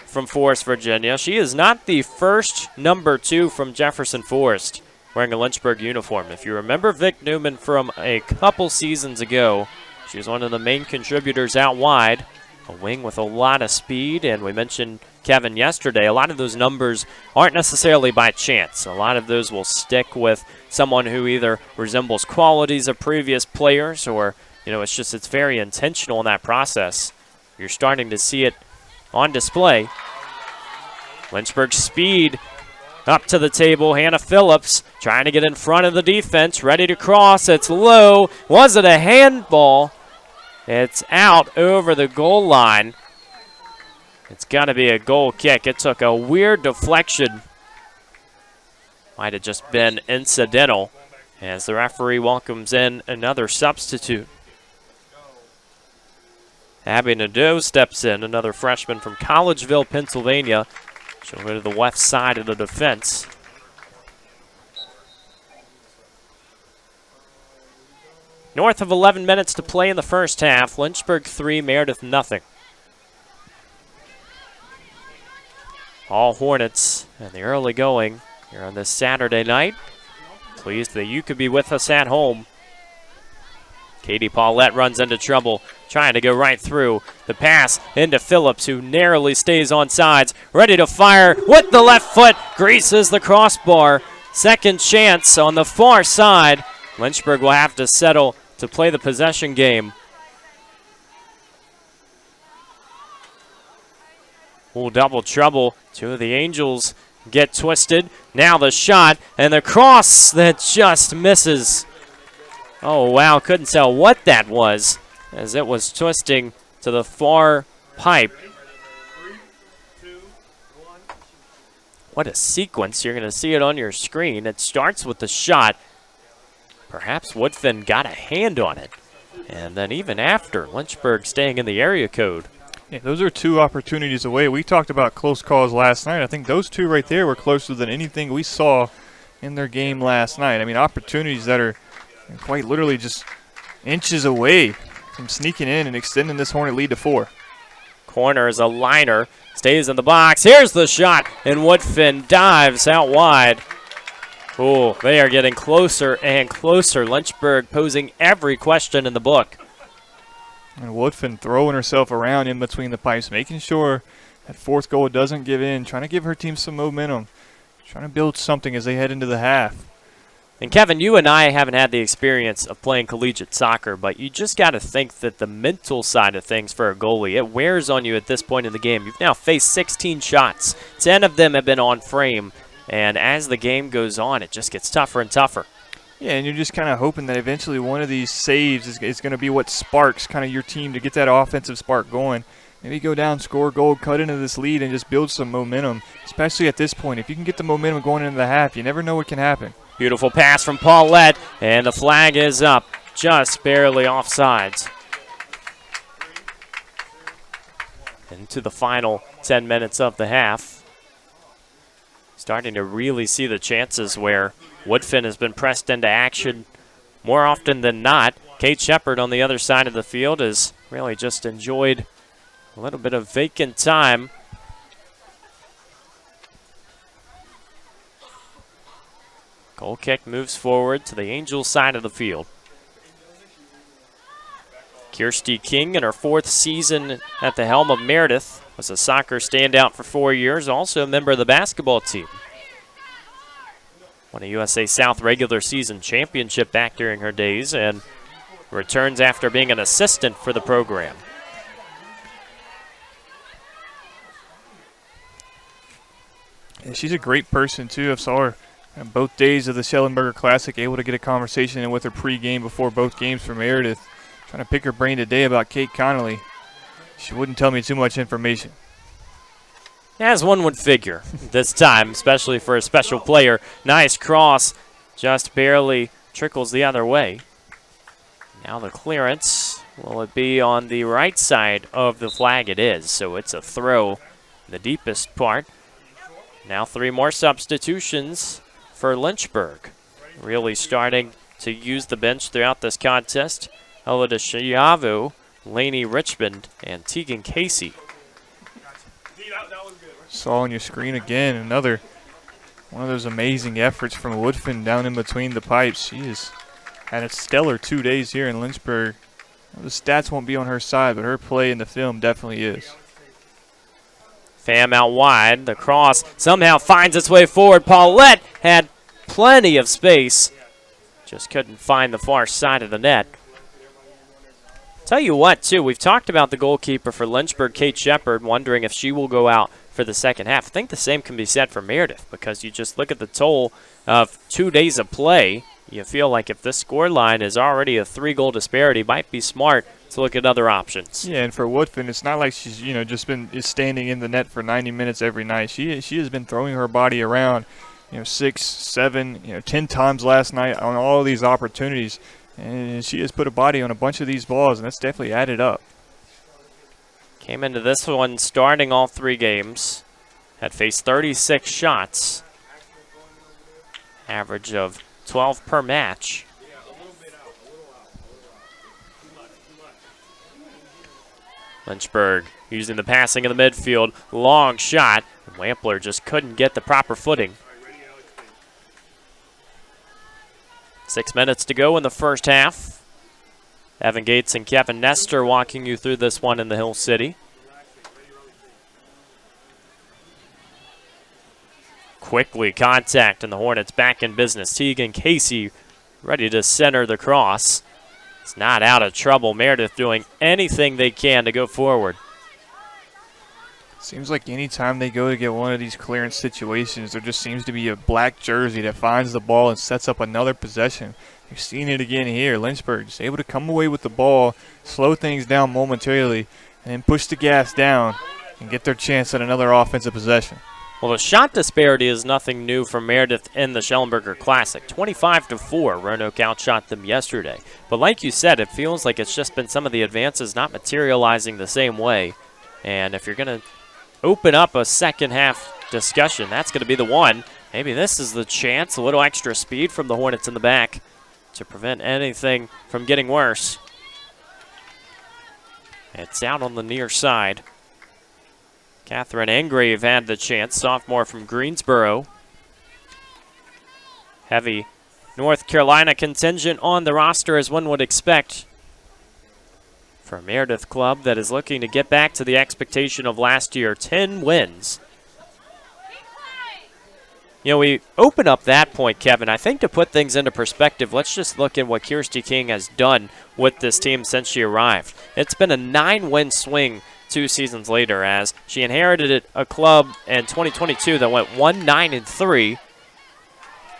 from Forest, Virginia. She is not the first number 2 from Jefferson Forest wearing a Lynchburg uniform. If you remember Vic Newman from a couple seasons ago, she was one of the main contributors out wide. A wing with a lot of speed, and we mentioned Kevin yesterday. A lot of those numbers aren't necessarily by chance. A lot of those will stick with someone who either resembles qualities of previous players or, it's very intentional in that process. You're starting to see it on display. Lynchburg speed up to the table. Hannah Phillips trying to get in front of the defense, ready to cross. It's low. Was it a handball? It's out over the goal line. It's got to be a goal kick. It took a weird deflection. Might have just been incidental as the referee welcomes in another substitute. Abby Nadeau steps in, another freshman from Collegeville, Pennsylvania. She'll go to the left side of the defense. North of 11 minutes to play in the first half. Lynchburg 3, Meredith nothing. All Hornets in the early going here on this Saturday night. Pleased that you could be with us at home. Katie Paulette runs into trouble, trying to go right through. The pass into Phillips, who narrowly stays on sides, ready to fire with the left foot, greases the crossbar. Second chance on the far side. Lynchburg will have to settle to play the possession game. Oh, double trouble. Two of the Angels get twisted. Now the shot and the cross that just misses. Oh, wow, couldn't tell what that was as it was twisting to the far pipe. What a sequence. You're going to see it on your screen. It starts with the shot. Perhaps Woodfin got a hand on it. And then even after, Lynchburg staying in the area code. Yeah, those are two opportunities away. We talked about close calls last night. I think those two right there were closer than anything we saw in their game last night. I mean, opportunities that are quite literally just inches away from sneaking in and extending this Hornet lead to 4. Corner is a liner, stays in the box. Here's the shot, and Woodfin dives out wide. Oh, they are getting closer and closer. Lynchburg posing every question in the book. And Woodfin throwing herself around in between the pipes, making sure that fourth goal doesn't give in, trying to give her team some momentum, trying to build something as they head into the half. And Kevin, you and I haven't had the experience of playing collegiate soccer, but you just got to think that the mental side of things for a goalie, it wears on you at this point in the game. You've now faced 16 shots. 10 of them have been on frame. And as the game goes on, it just gets tougher and tougher. Yeah, and you're just kind of hoping that eventually one of these saves is going to be what sparks kind of your team to get that offensive spark going. Maybe go down, score a goal, cut into this lead, and just build some momentum, especially at this point. If you can get the momentum going into the half, you never know what can happen. Beautiful pass from Paulette, and the flag is up, just barely offsides. Into the final 10 minutes of the half. Starting to really see the chances where Woodfin has been pressed into action more often than not. Kate Shepard on the other side of the field has really just enjoyed a little bit of vacant time. Goal kick moves forward to the Angels side of the field. Kirsty King in her 4th season at the helm of Meredith was a soccer standout for 4 years, also a member of the basketball team. Won a USA South regular season championship back during her days and returns after being an assistant for the program. And she's a great person, too. I saw her on both days of the Schellenberger Classic, able to get a conversation in with her pregame before both games for Meredith. Trying to pick her brain today about Kate Connolly. She wouldn't tell me too much information. As one would figure this time, especially for a special player. Nice cross, just barely trickles the other way. Now the clearance, will it be on the right side of the flag? It is, so it's a throw, the deepest part. Now 3 more substitutions for Lynchburg. Really starting to use the bench throughout this contest. Elida Shiavu, Lainey Richmond, and Tegan Casey. Saw on your screen again another one of those amazing efforts from Woodfin down in between the pipes. She has had a stellar 2 days here in Lynchburg. The stats won't be on her side, but her play in the film definitely is. Pham out wide. The cross somehow finds its way forward. Paulette had plenty of space. Just couldn't find the far side of the net. Tell you what, too, we've talked about the goalkeeper for Lynchburg, Kate Shepard, wondering if she will go out for the second half. I think the same can be said for Meredith, because you just look at the toll of 2 days of play. You feel like if this scoreline is already a 3-goal disparity, it might be smart to look at other options. Yeah, and for Woodfin, it's not like she's just been standing in the net for 90 minutes every night. She has been throwing her body around, 6, 7, 10 times last night on all of these opportunities. And she has put a body on a bunch of these balls, and that's definitely added up. Came into this one starting all 3 games. Had faced 36 shots. Average of 12 per match. Lynchburg using the passing in the midfield. Long shot. Wampler just couldn't get the proper footing. 6 minutes to go in the first half. Evan Gates and Kevin Nestor walking you through this one in the Hill City. Quickly contact and the Hornets back in business. Tegan Casey ready to center the cross. It's not out of trouble. Meredith doing anything they can to go forward. Seems like anytime they go to get one of these clearance situations, there just seems to be a black jersey that finds the ball and sets up another possession. You've seen it again here. Lynchburg just able to come away with the ball, slow things down momentarily, and then push the gas down and get their chance at another offensive possession. Well, the shot disparity is nothing new for Meredith in the Schellenberger Classic. 25-4, Roanoke outshot them yesterday. But like you said, it feels like it's just been some of the advances not materializing the same way. And if you're going to open up a second half discussion, that's going to be the one. Maybe this is the chance, a little extra speed from the Hornets in the back to prevent anything from getting worse. It's out on the near side. Catherine Engrave had the chance, sophomore from Greensboro. Heavy North Carolina contingent on the roster as one would expect for a Meredith club that is looking to get back to the expectation of last year, 10 wins. You know, we open up that point, Kevin. I think to put things into perspective, let's just look at what Kirsty King has done with this team since she arrived. It's been a 9-win swing 2 seasons later, as she inherited a club in 2022 that went 1-9-3.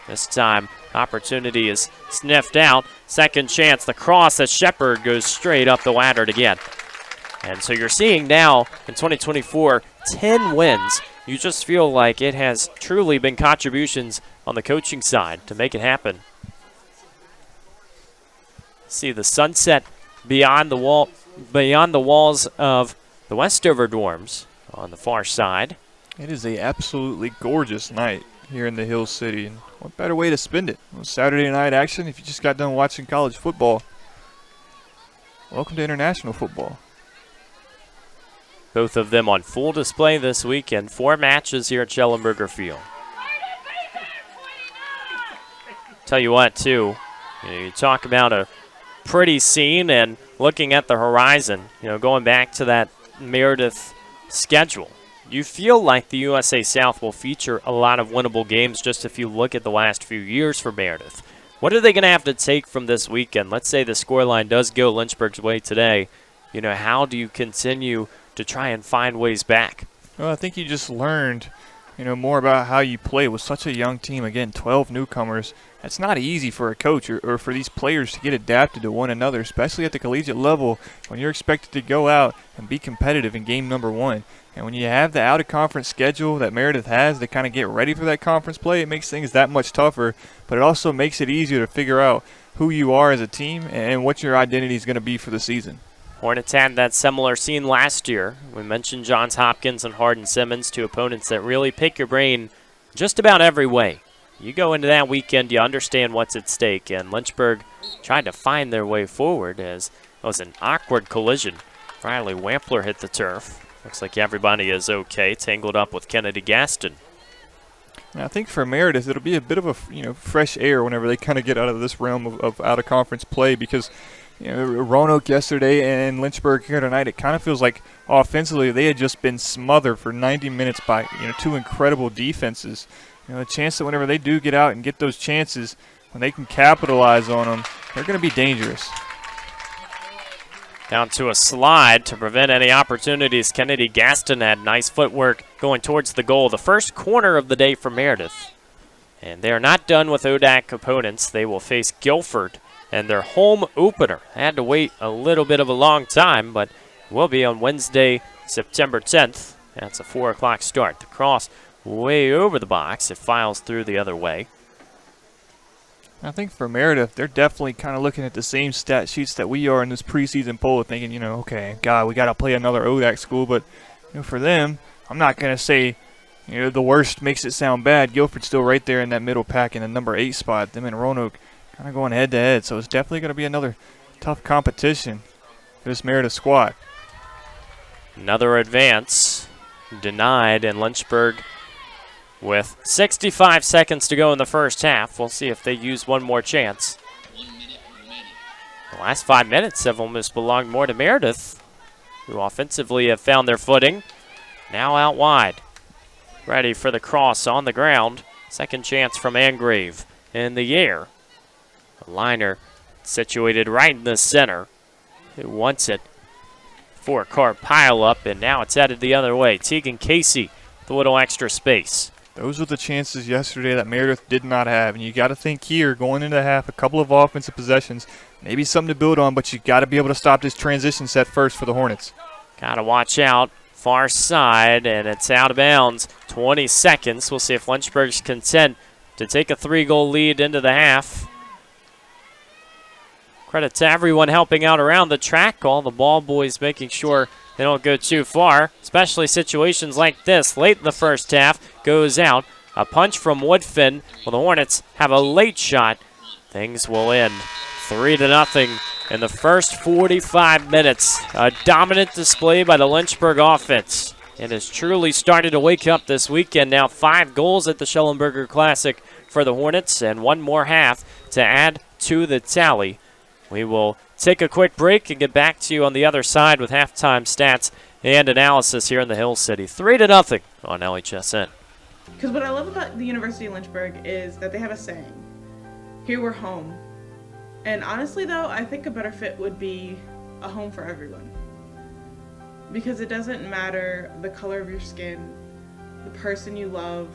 This time, opportunity is sniffed out. Second chance, the cross at Shepard goes straight up the ladder again. And so you're seeing now in 2024, 10 wins. You just feel like it has truly been contributions on the coaching side to make it happen. See the sunset beyond the walls of the Westover dorms on the far side. It is a absolutely gorgeous night here in the Hill City, and what better way to spend it? Well, Saturday night action if you just got done watching college football. Welcome to international football. Both of them on full display this weekend. 4 matches here at Schellenberger Field. Tell you what, too, you talk about a pretty scene and looking at the horizon, going back to that Meredith schedule. You feel like the USA South will feature a lot of winnable games just if you look at the last few years for Meredith. What are they going to have to take from this weekend? Let's say the scoreline does go Lynchburg's way today. How do you continue to try and find ways back? Well, I think you just learned, more about how you play with such a young team. Again, 12 newcomers. That's not easy for a coach or for these players to get adapted to one another, especially at the collegiate level when you're expected to go out and be competitive in game number 1. And when you have the out-of-conference schedule that Meredith has to kind of get ready for that conference play, it makes things that much tougher, but it also makes it easier to figure out who you are as a team and what your identity is going to be for the season. Hornets had that similar scene last year. We mentioned Johns Hopkins and Hardin Simmons, 2 opponents that really pick your brain just about every way. You go into that weekend, you understand what's at stake, and Lynchburg tried to find their way forward as it was an awkward collision. Riley Wampler hit the turf. Looks like everybody is okay, tangled up with Kennedy Gaston. And I think for Meredith, it'll be a bit of a fresh air whenever they kind of get out of this realm of out-of-conference play, because Roanoke yesterday and Lynchburg here tonight, it kind of feels like offensively they had just been smothered for 90 minutes by 2 incredible defenses. A chance that whenever they do get out and get those chances, when they can capitalize on them, they're going to be dangerous. Down to a slide to prevent any opportunities. Kennedy Gaston had nice footwork going towards the goal. The first corner of the day for Meredith. And they're not done with ODAC opponents. They will face Guilford and their home opener. Had to wait a little bit of a long time, but will be on Wednesday, September 10th. That's a 4 o'clock start. The cross way over the box. It files through the other way. I think for Meredith, they're definitely kind of looking at the same stat sheets that we are in this preseason poll, thinking, okay, God, we got to play another ODAC school. But for them, I'm not going to say, the worst makes it sound bad. Guilford's still right there in that middle pack in the number 8 spot. Them and Roanoke kind of going head to head. So it's definitely going to be another tough competition for this Meredith squad. Another advance denied, and Lynchburg with 65 seconds to go in the first half. We'll see if they use one more chance. The last 5 minutes have almost belonged more to Meredith, who offensively have found their footing. Now out wide. Ready for the cross on the ground. Second chance from Angrave in the air. A liner situated right in the center. Who wants it? 4-car pile up, and now it's headed the other way. Tegan Casey with a little extra space. Those were the chances yesterday that Meredith did not have. And you got to think here, going into half, a couple of offensive possessions, maybe something to build on, but you got to be able to stop this transition set first for the Hornets. Got to watch out. Far side, and it's out of bounds. 20 seconds. We'll see if Lynchburg's content to take a 3-goal lead into the half. Credit to everyone helping out around the track. All the ball boys making sure they don't go too far, especially situations like this. Late in the first half, goes out. A punch from Woodfin. Well, the Hornets have a late shot. Things will end 3-0 in the first 45 minutes. A dominant display by the Lynchburg offense. It has truly started to wake up this weekend. Now 5 goals at the Schellenberger Classic for the Hornets, and one more half to add to the tally. We will take a quick break and get back to you on the other side with halftime stats and analysis here in the Hill City. 3-0 on LHSN. Because what I love about the University of Lynchburg is that they have a saying, "Here we're home." And honestly though, I think a better fit would be a home for everyone. Because it doesn't matter the color of your skin, the person you love,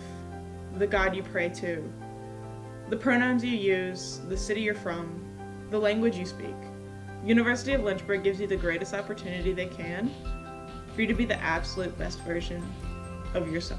the God you pray to, the pronouns you use, the city you're from, the language you speak. University of Lynchburg gives you the greatest opportunity they can for you to be the absolute best version of yourself.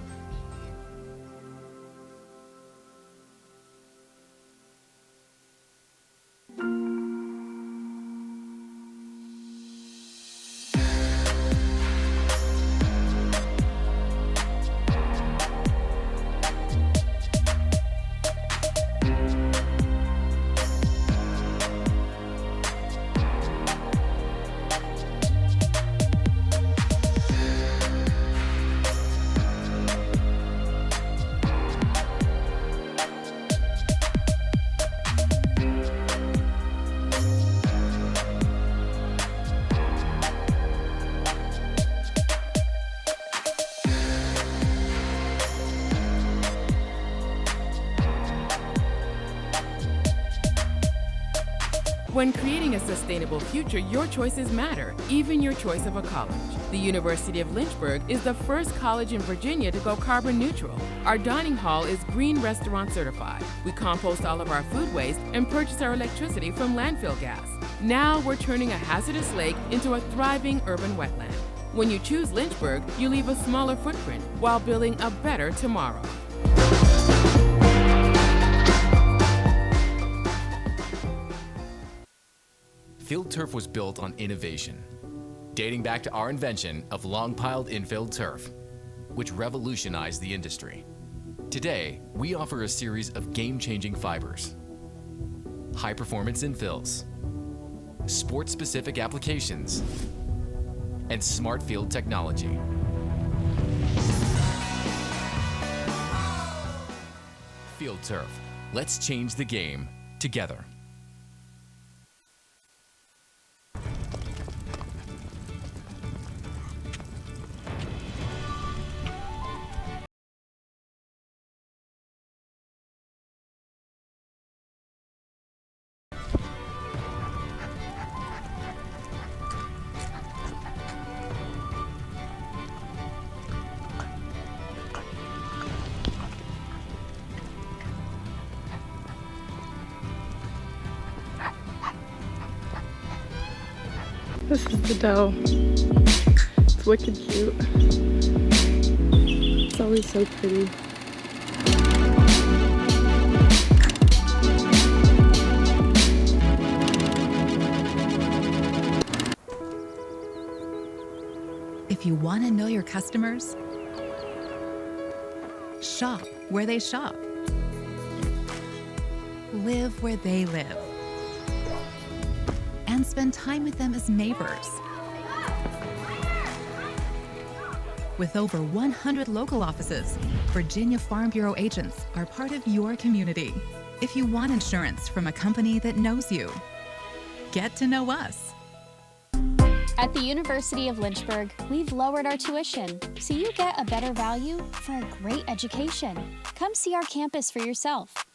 When creating a sustainable future, your choices matter, even your choice of a college. The University of Lynchburg is the first college in Virginia to go carbon neutral. Our dining hall is Green Restaurant certified. We compost all of our food waste and purchase our electricity from landfill gas. Now we're turning a hazardous lake into a thriving urban wetland. When you choose Lynchburg, you leave a smaller footprint while building a better tomorrow. Field turf was built on innovation, dating back to our invention of long-piled infield turf, which revolutionized the industry. Today, we offer a series of game-changing fibers, high-performance infills, sport-specific applications, and smart field technology. Field turf. Let's change the game together. This is the dough. It's wicked cute. It's always so pretty. Want to know your customers? Shop where they shop. Live where they live. And spend time with them as neighbors. With over 100 local offices, Virginia Farm Bureau agents are part of your community. If you want insurance from a company that knows you, get to know us. At the University of Lynchburg, we've lowered our tuition, so you get a better value for a great education. Come see our campus for yourself.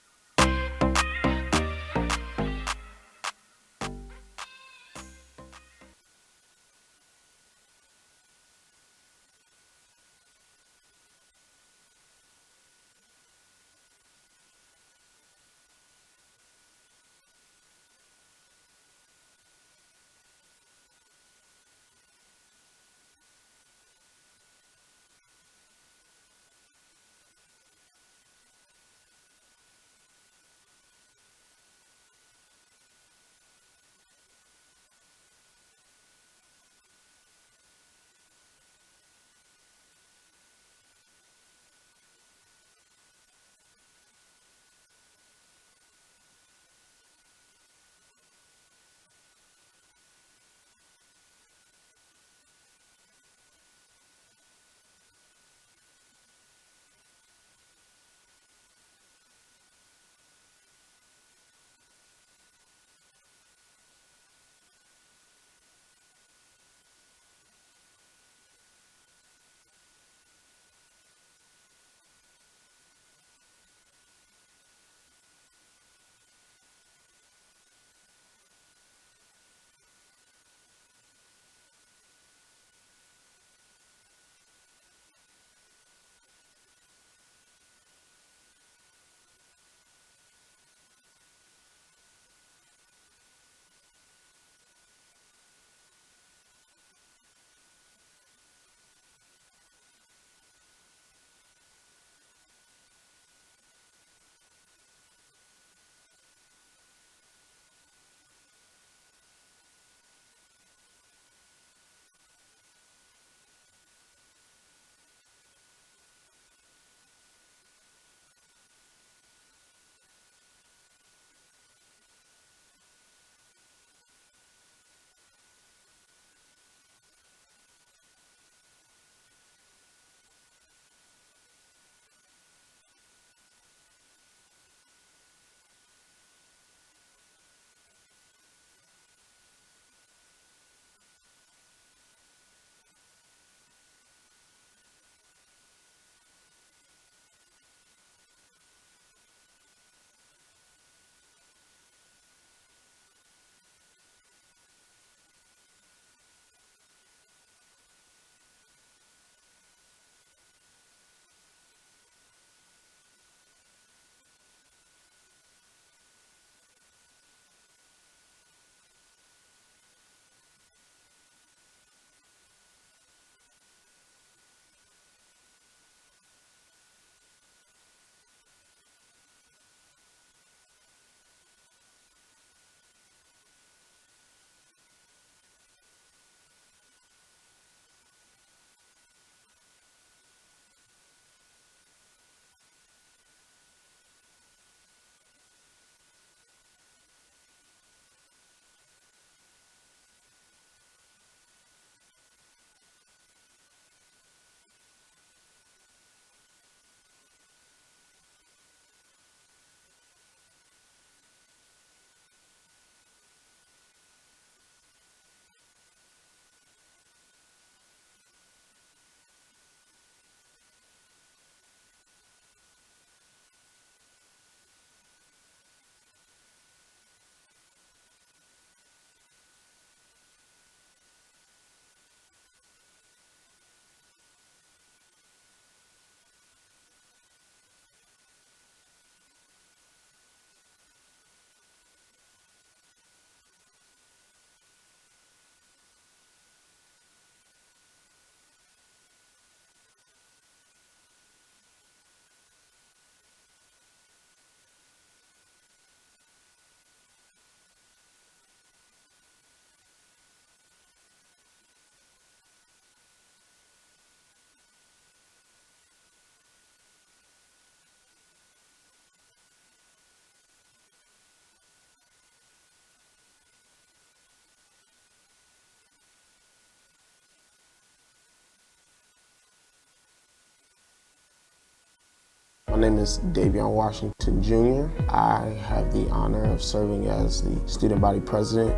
My name is Davion Washington Jr. I have the honor of serving as the student body president.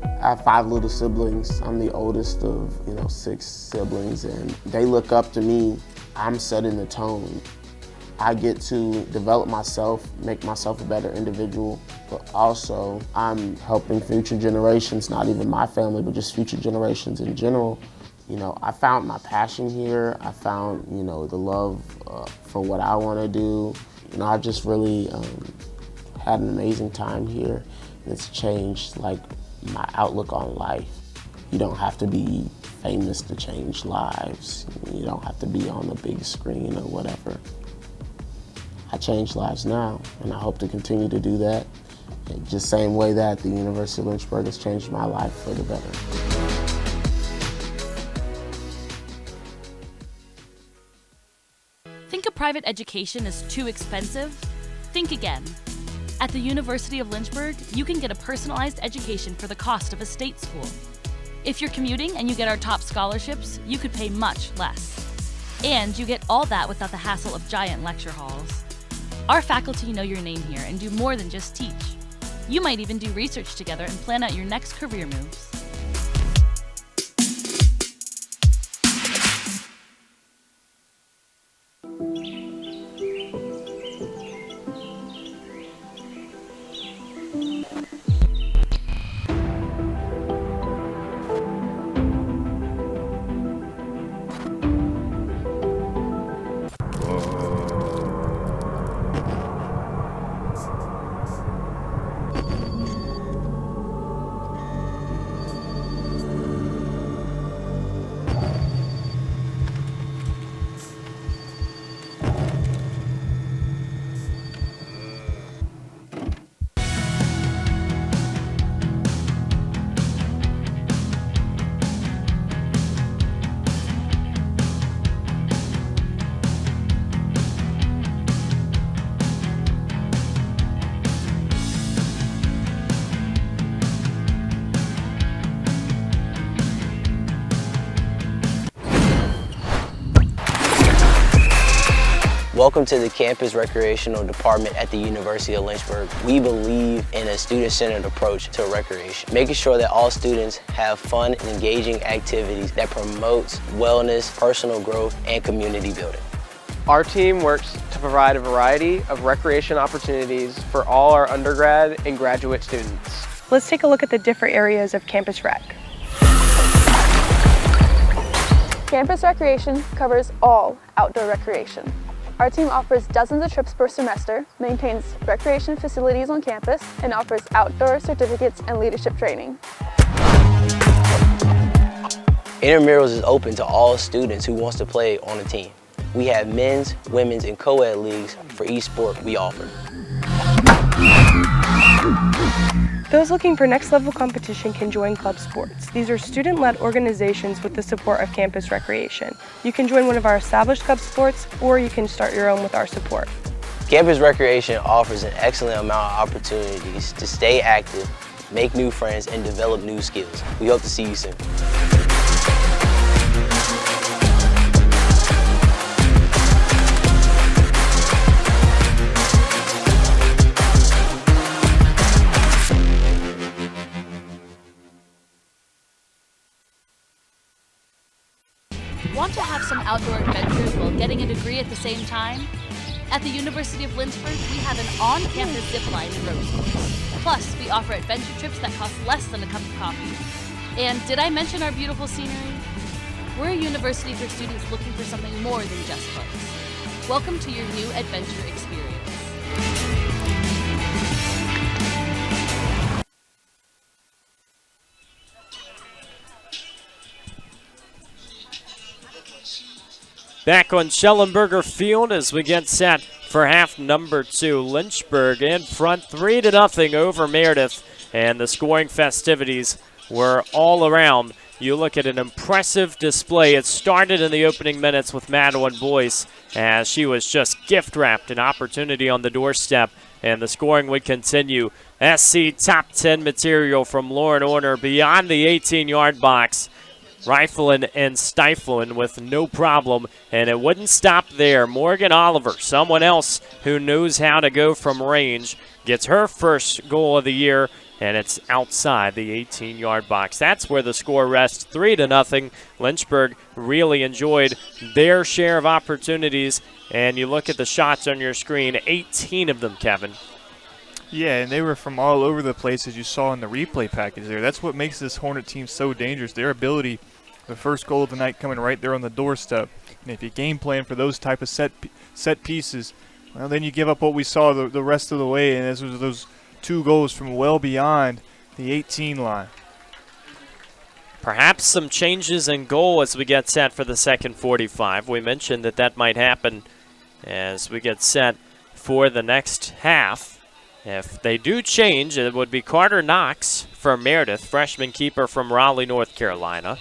I have 5 little siblings. I'm the oldest of 6 siblings, and they look up to me. I'm setting the tone. I get to develop myself, make myself a better individual, but also I'm helping future generations, not even my family, but just future generations in general. I found my passion here. I found, the love for what I want to do. I just really had an amazing time here. It's changed my outlook on life. You don't have to be famous to change lives. You don't have to be on the big screen or whatever. I change lives now, and I hope to continue to do that. Just same way that the University of Lynchburg has changed my life for the better. Think a private education is too expensive? Think again. At the University of Lynchburg, you can get a personalized education for the cost of a state school. If you're commuting and you get our top scholarships, you could pay much less. And you get all that without the hassle of giant lecture halls. Our faculty know your name here and do more than just teach. You might even do research together and plan out your next career moves. Welcome to the Campus Recreational Department at the University of Lynchburg. We believe in a student-centered approach to recreation, making sure that all students have fun and engaging activities that promotes wellness, personal growth, and community building. Our team works to provide a variety of recreation opportunities for all our undergrad and graduate students. Let's take a look at the different areas of Campus Rec. Campus Recreation covers all outdoor recreation. Our team offers dozens of trips per semester, maintains recreation facilities on campus, and offers outdoor certificates and leadership training. Intramurals is open to all students who wants to play on a team. We have men's, women's, and co-ed leagues for each sport we offer. Those looking for next level competition can join Club Sports. These are student-led organizations with the support of Campus Recreation. You can join one of our established Club Sports, or you can start your own with our support. Campus Recreation offers an excellent amount of opportunities to stay active, make new friends, and develop new skills. We hope to see you soon. Want to have some outdoor adventures while getting a degree at the same time? At the University of Lynchburg, we have an on-campus zip line and rope course. Plus, we offer adventure trips that cost less than a cup of coffee. And did I mention our beautiful scenery? We're a university for students looking for something more than just books. Welcome to your new adventure experience. Back on Schellenberger Field as we get set for half number 2. Lynchburg in front 3-0 over Meredith, and the scoring festivities were all around. You look at an impressive display. It started in the opening minutes with Madeline Boyce as she was just gift-wrapped, an opportunity on the doorstep, and the scoring would continue. SC top 10 material from Lauren Orner beyond the 18-yard box. rifling and stifling with no problem, and it wouldn't stop there. Morgan Oliver, someone else who knows how to go from range, gets her first goal of the year, and it's outside the 18-yard box. That's where the score rests, 3-0. Lynchburg really enjoyed their share of opportunities, and you look at the shots on your screen, 18 of them, Kevin. Yeah, and they were from all over the place, as you saw in the replay package there. That's what makes this Hornet team so dangerous. Their ability, the first goal of the night coming right there on the doorstep. And if you game plan for those type of set pieces, well, then you give up what we saw the rest of the way, and this was those 2 goals from well beyond the 18 line. Perhaps some changes in goal as we get set for the second 45. We mentioned that might happen as we get set for the next half. If they do change, it would be Carter Knox from Meredith, freshman keeper from Raleigh, North Carolina.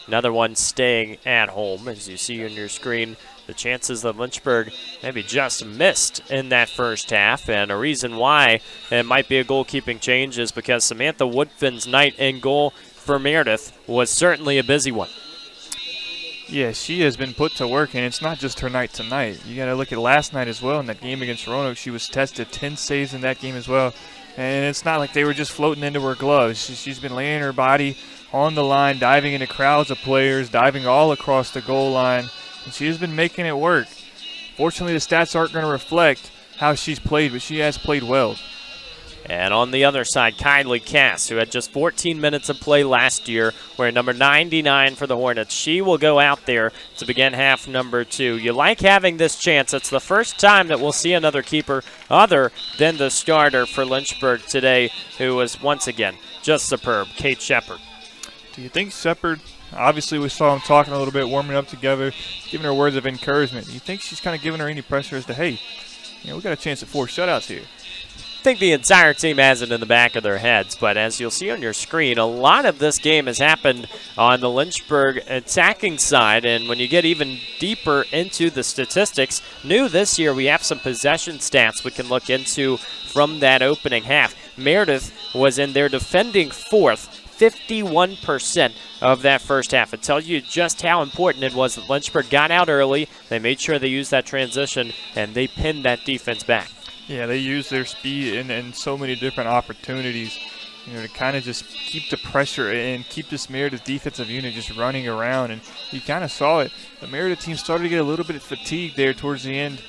Another one staying at home. As you see on your screen, the chances that Lynchburg maybe just missed in that first half. And a reason why it might be a goalkeeping change is because Samantha Woodfin's night in goal for Meredith was certainly a busy one. Yeah, she has been put to work, and it's not just her night tonight. You got to look at last night as well. In that game against Roanoke, she was tested 10 saves in that game as well. And it's not like they were just floating into her gloves. She's been laying her body on the line, diving into crowds of players, diving all across the goal line, and she has been making it work. Fortunately, the stats aren't going to reflect how she's played, but she has played well. And on the other side, Kylie Cass, who had just 14 minutes of play last year, wearing number 99 for the Hornets. She will go out there to begin half number 2. You like having this chance. It's the first time that we'll see another keeper other than the starter for Lynchburg today, who was once again just superb, Kate Shepard. Do you think Shepard, obviously we saw them talking a little bit, warming up together, giving her words of encouragement. Do you think she's kind of giving her any pressure as to, hey, we got a chance at 4 shutouts here? I think the entire team has it in the back of their heads, but as you'll see on your screen, a lot of this game has happened on the Lynchburg attacking side, and when you get even deeper into the statistics, new this year we have some possession stats we can look into from that opening half. Meredith was in their defending fourth, 51% of that first half. It tells you just how important it was that Lynchburg got out early, they made sure they used that transition, and they pinned that defense back. Yeah, they use their speed and so many different opportunities, to kind of just keep the pressure and keep this Meredith defensive unit just running around. And you kind of saw it. The Meredith team started to get a little bit fatigued there towards the end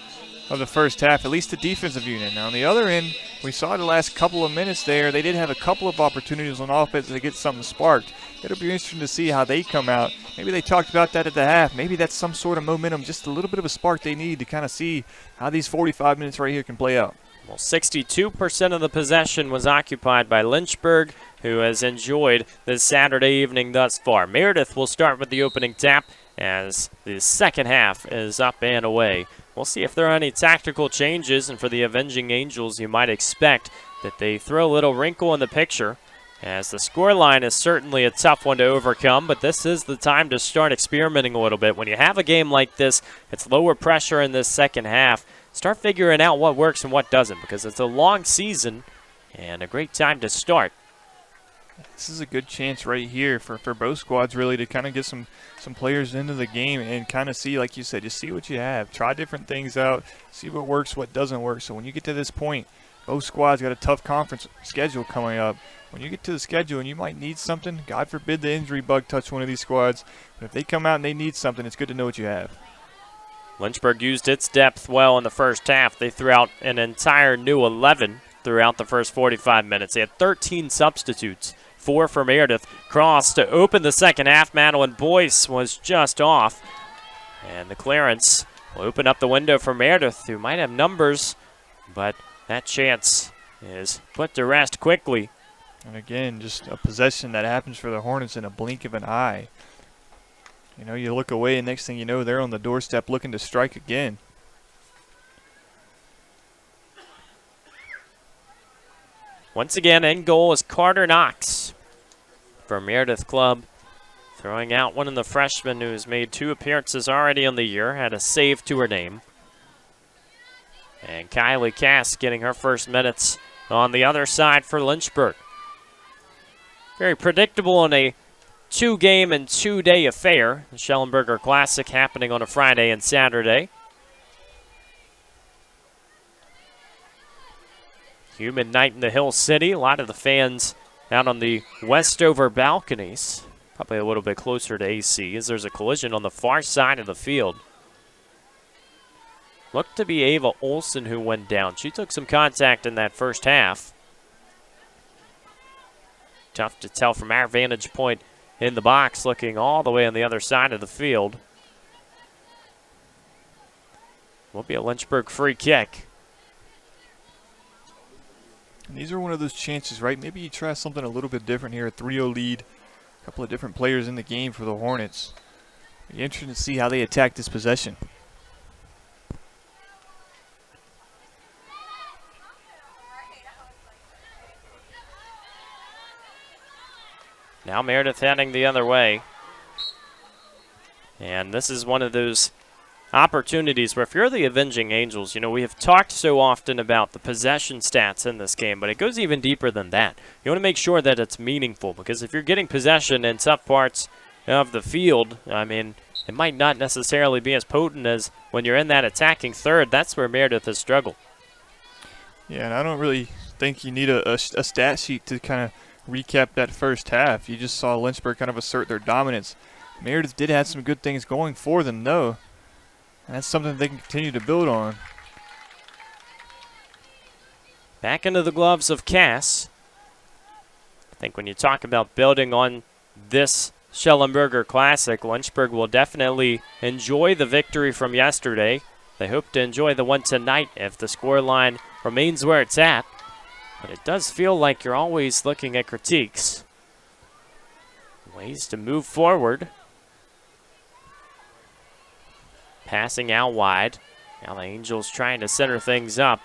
of the first half, at least the defensive unit. Now, on the other end, we saw the last couple of minutes there, they did have a couple of opportunities on offense to get something sparked. It'll be interesting to see how they come out. Maybe they talked about that at the half. Maybe that's some sort of momentum, just a little bit of a spark they need to kind of see how these 45 minutes right here can play out. Well, 62% of the possession was occupied by Lynchburg, who has enjoyed this Saturday evening thus far. Meredith will start with the opening tap as the second half is up and away. We'll see if there are any tactical changes, and for the Avenging Angels, you might expect that they throw a little wrinkle in the picture, as the scoreline is certainly a tough one to overcome, but this is the time to start experimenting a little bit. When you have a game like this, it's lower pressure in this second half. Start figuring out what works and what doesn't, because it's a long season and a great time to start. This is a good chance right here for both squads really to kind of get some players into the game and kind of see, like you said, just see what you have. Try different things out, see what works, what doesn't work. So when you get to this point, both squads got a tough conference schedule coming up. When you get to the schedule and you might need something, God forbid the injury bug touch one of these squads, but if they come out and they need something, it's good to know what you have. Lynchburg used its depth well in the first half. They threw out an entire new 11 throughout the first 45 minutes. They had 13 substitutes, 4 for Meredith. Cross to open the second half. Madeline Boyce was just off. And the clearance will open up the window for Meredith, who might have numbers, but that chance is put to rest quickly. And again, just a possession that happens for the Hornets in a blink of an eye. You look away, and next thing you know, they're on the doorstep looking to strike again. Once again, in goal is Carter Knox for Meredith Club. Throwing out one of the freshmen who's made 2 appearances already on the year, had a save to her name. And Kylie Cass getting her first minutes on the other side for Lynchburg. Very predictable and a two-game and two-day affair. The Schellenberger Classic happening on a Friday and Saturday. Humid night in the Hill City. A lot of the fans out on the Westover balconies. Probably a little bit closer to AC as there's a collision on the far side of the field. Looked to be Ava Olsen who went down. She took some contact in that first half. Tough to tell from our vantage point in the box, looking all the way on the other side of the field. Will be a Lynchburg free kick. And these are one of those chances, right? Maybe you try something a little bit different here. A 3-0 lead. A couple of different players in the game for the Hornets. Be interesting to see how they attack this possession. Now Meredith heading the other way. And this is one of those opportunities where if you're the Avenging Angels, you know, we have talked so often about the possession stats in this game, but it goes even deeper than that. You want to make sure that it's meaningful, because if you're getting possession in tough parts of the field, I mean, it might not necessarily be as potent as when you're in that attacking third. That's where Meredith has struggled. Yeah, and I don't really think you need a stat sheet to kind of recap that first half. You just saw Lynchburg kind of assert their dominance. Meredith did have some good things going for them, though. And that's something they can continue to build on. Back into the gloves of Cass. I think when you talk about building on this Schellenberger Classic, Lynchburg will definitely enjoy the victory from yesterday. They hope to enjoy the one tonight if the scoreline remains where it's at. But it does feel like you're always looking at critiques. Ways to move forward. Passing out wide. Now the Angels trying to center things up.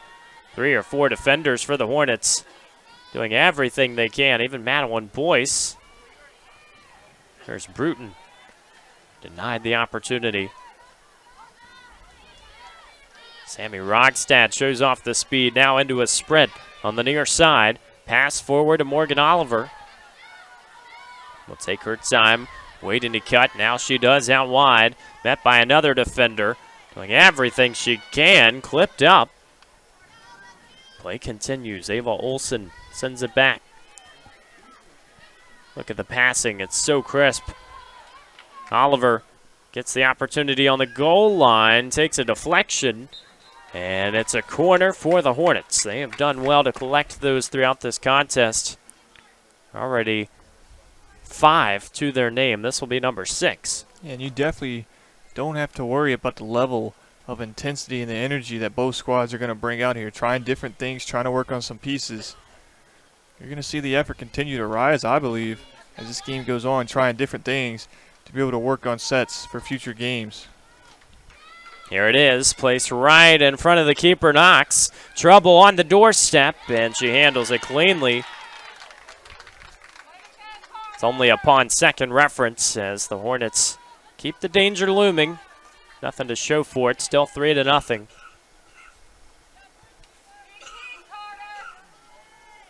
3 or 4 defenders for the Hornets. Doing everything they can. Even Madeline Boyce. There's Bruton. Denied the opportunity. Sammy Rogstad shows off the speed. Now into a spread on the near side. Pass forward to Morgan Oliver. Will take her time. Waiting to cut. Now she does out wide. Met by another defender. Doing everything she can. Clipped up. Play continues. Ava Olsen sends it back. Look at the passing. It's so crisp. Oliver gets the opportunity on the goal line. Takes a deflection. And it's a corner for the Hornets. They have done well to collect those throughout this contest. Already 5 to their name. This will be number 6. And you definitely don't have to worry about the level of intensity and the energy that both squads are going to bring out here. Trying different things, trying to work on some pieces. You're going to see the effort continue to rise, I believe, as this game goes on, trying different things to be able to work on sets for future games. Here it is, placed right in front of the keeper, Knox. Trouble on the doorstep, and she handles it cleanly. It's only upon second reference as the Hornets keep the danger looming. Nothing to show for it, still 3-0.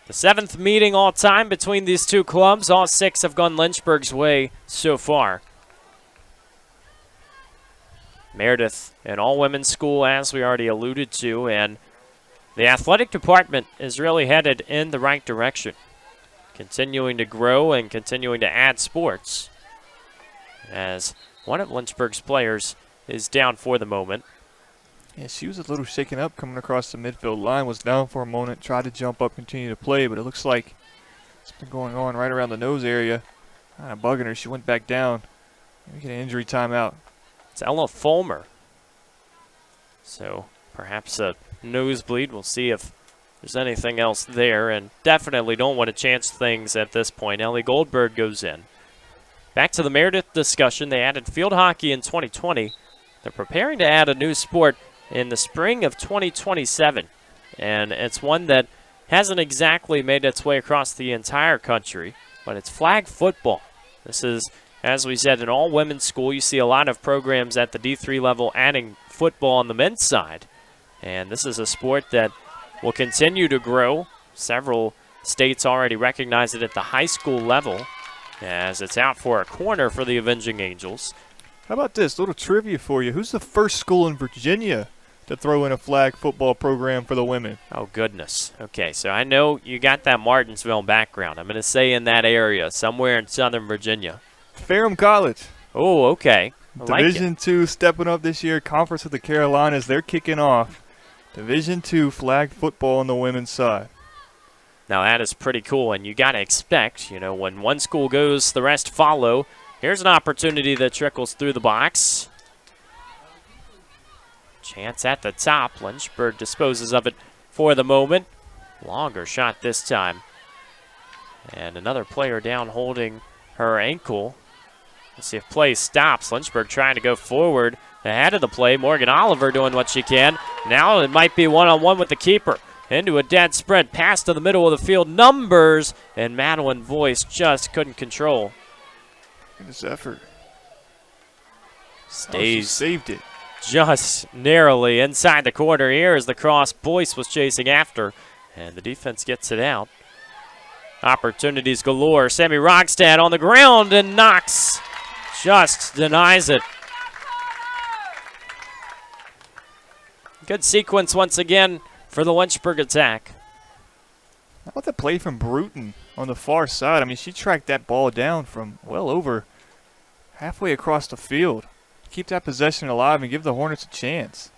The 7th meeting all time between these two clubs. All 6 have gone Lynchburg's way so far. Meredith, an all-women's school, as we already alluded to, and the athletic department is really headed in the right direction. Continuing to grow and continuing to add sports, as one of Lynchburg's players is down for the moment. Yeah, she was a little shaken up coming across the midfield line, was down for a moment, tried to jump up, continue to play, but it looks like something going on right around the nose area. Kind of bugging her. She went back down. We get an injury timeout. It's Ella Fulmer. So perhaps a nosebleed. We'll see if there's anything else there, and definitely don't want to chance things at this point. Ellie Goldberg goes in. Back to the Meredith discussion. They added field hockey in 2020. They're preparing to add a new sport in the spring of 2027, and it's one that hasn't exactly made its way across the entire country, but it's flag football. This is, as we said, an all-women's school. You see a lot of programs at the D3 level adding football on the men's side, and this is a sport that will continue to grow. Several states already recognize it at the high school level, as it's out for a corner for the Avenging Angels. How about this? A little trivia for you. Who's the first school in Virginia to throw in a flag football program for the women? Oh, goodness. Okay, so I know you got that Martinsville background. I'm going to say in that area, somewhere in Southern Virginia. Ferrum College. Oh, okay. I Division like II stepping up this year. Conference of the Carolinas. They're kicking off Division II flag football on the women's side. Now, that is pretty cool, and you got to expect, you know, when one school goes, the rest follow. Here's an opportunity that trickles through the box. Chance at the top. Lynchburg disposes of it for the moment. Longer shot this time. And another player down holding her ankle. Let's see if play stops. Lynchburg trying to go forward ahead of the play. Morgan Oliver doing what she can. Now it might be one-on-one with the keeper. Into a dead spread pass to the middle of the field. Numbers, and Madeline Voice just couldn't control. This effort. Stays. Saved it. Just narrowly inside the corner here as the cross Boyce was chasing after. And the defense gets it out. Opportunities galore. Sammy Rogstad on the ground and Knox just denies it. Good sequence once again for the Lynchburg attack. How about the play from Bruton on the far side? I mean, she tracked that ball down from well over halfway across the field. Keep that possession alive and give the Hornets a chance.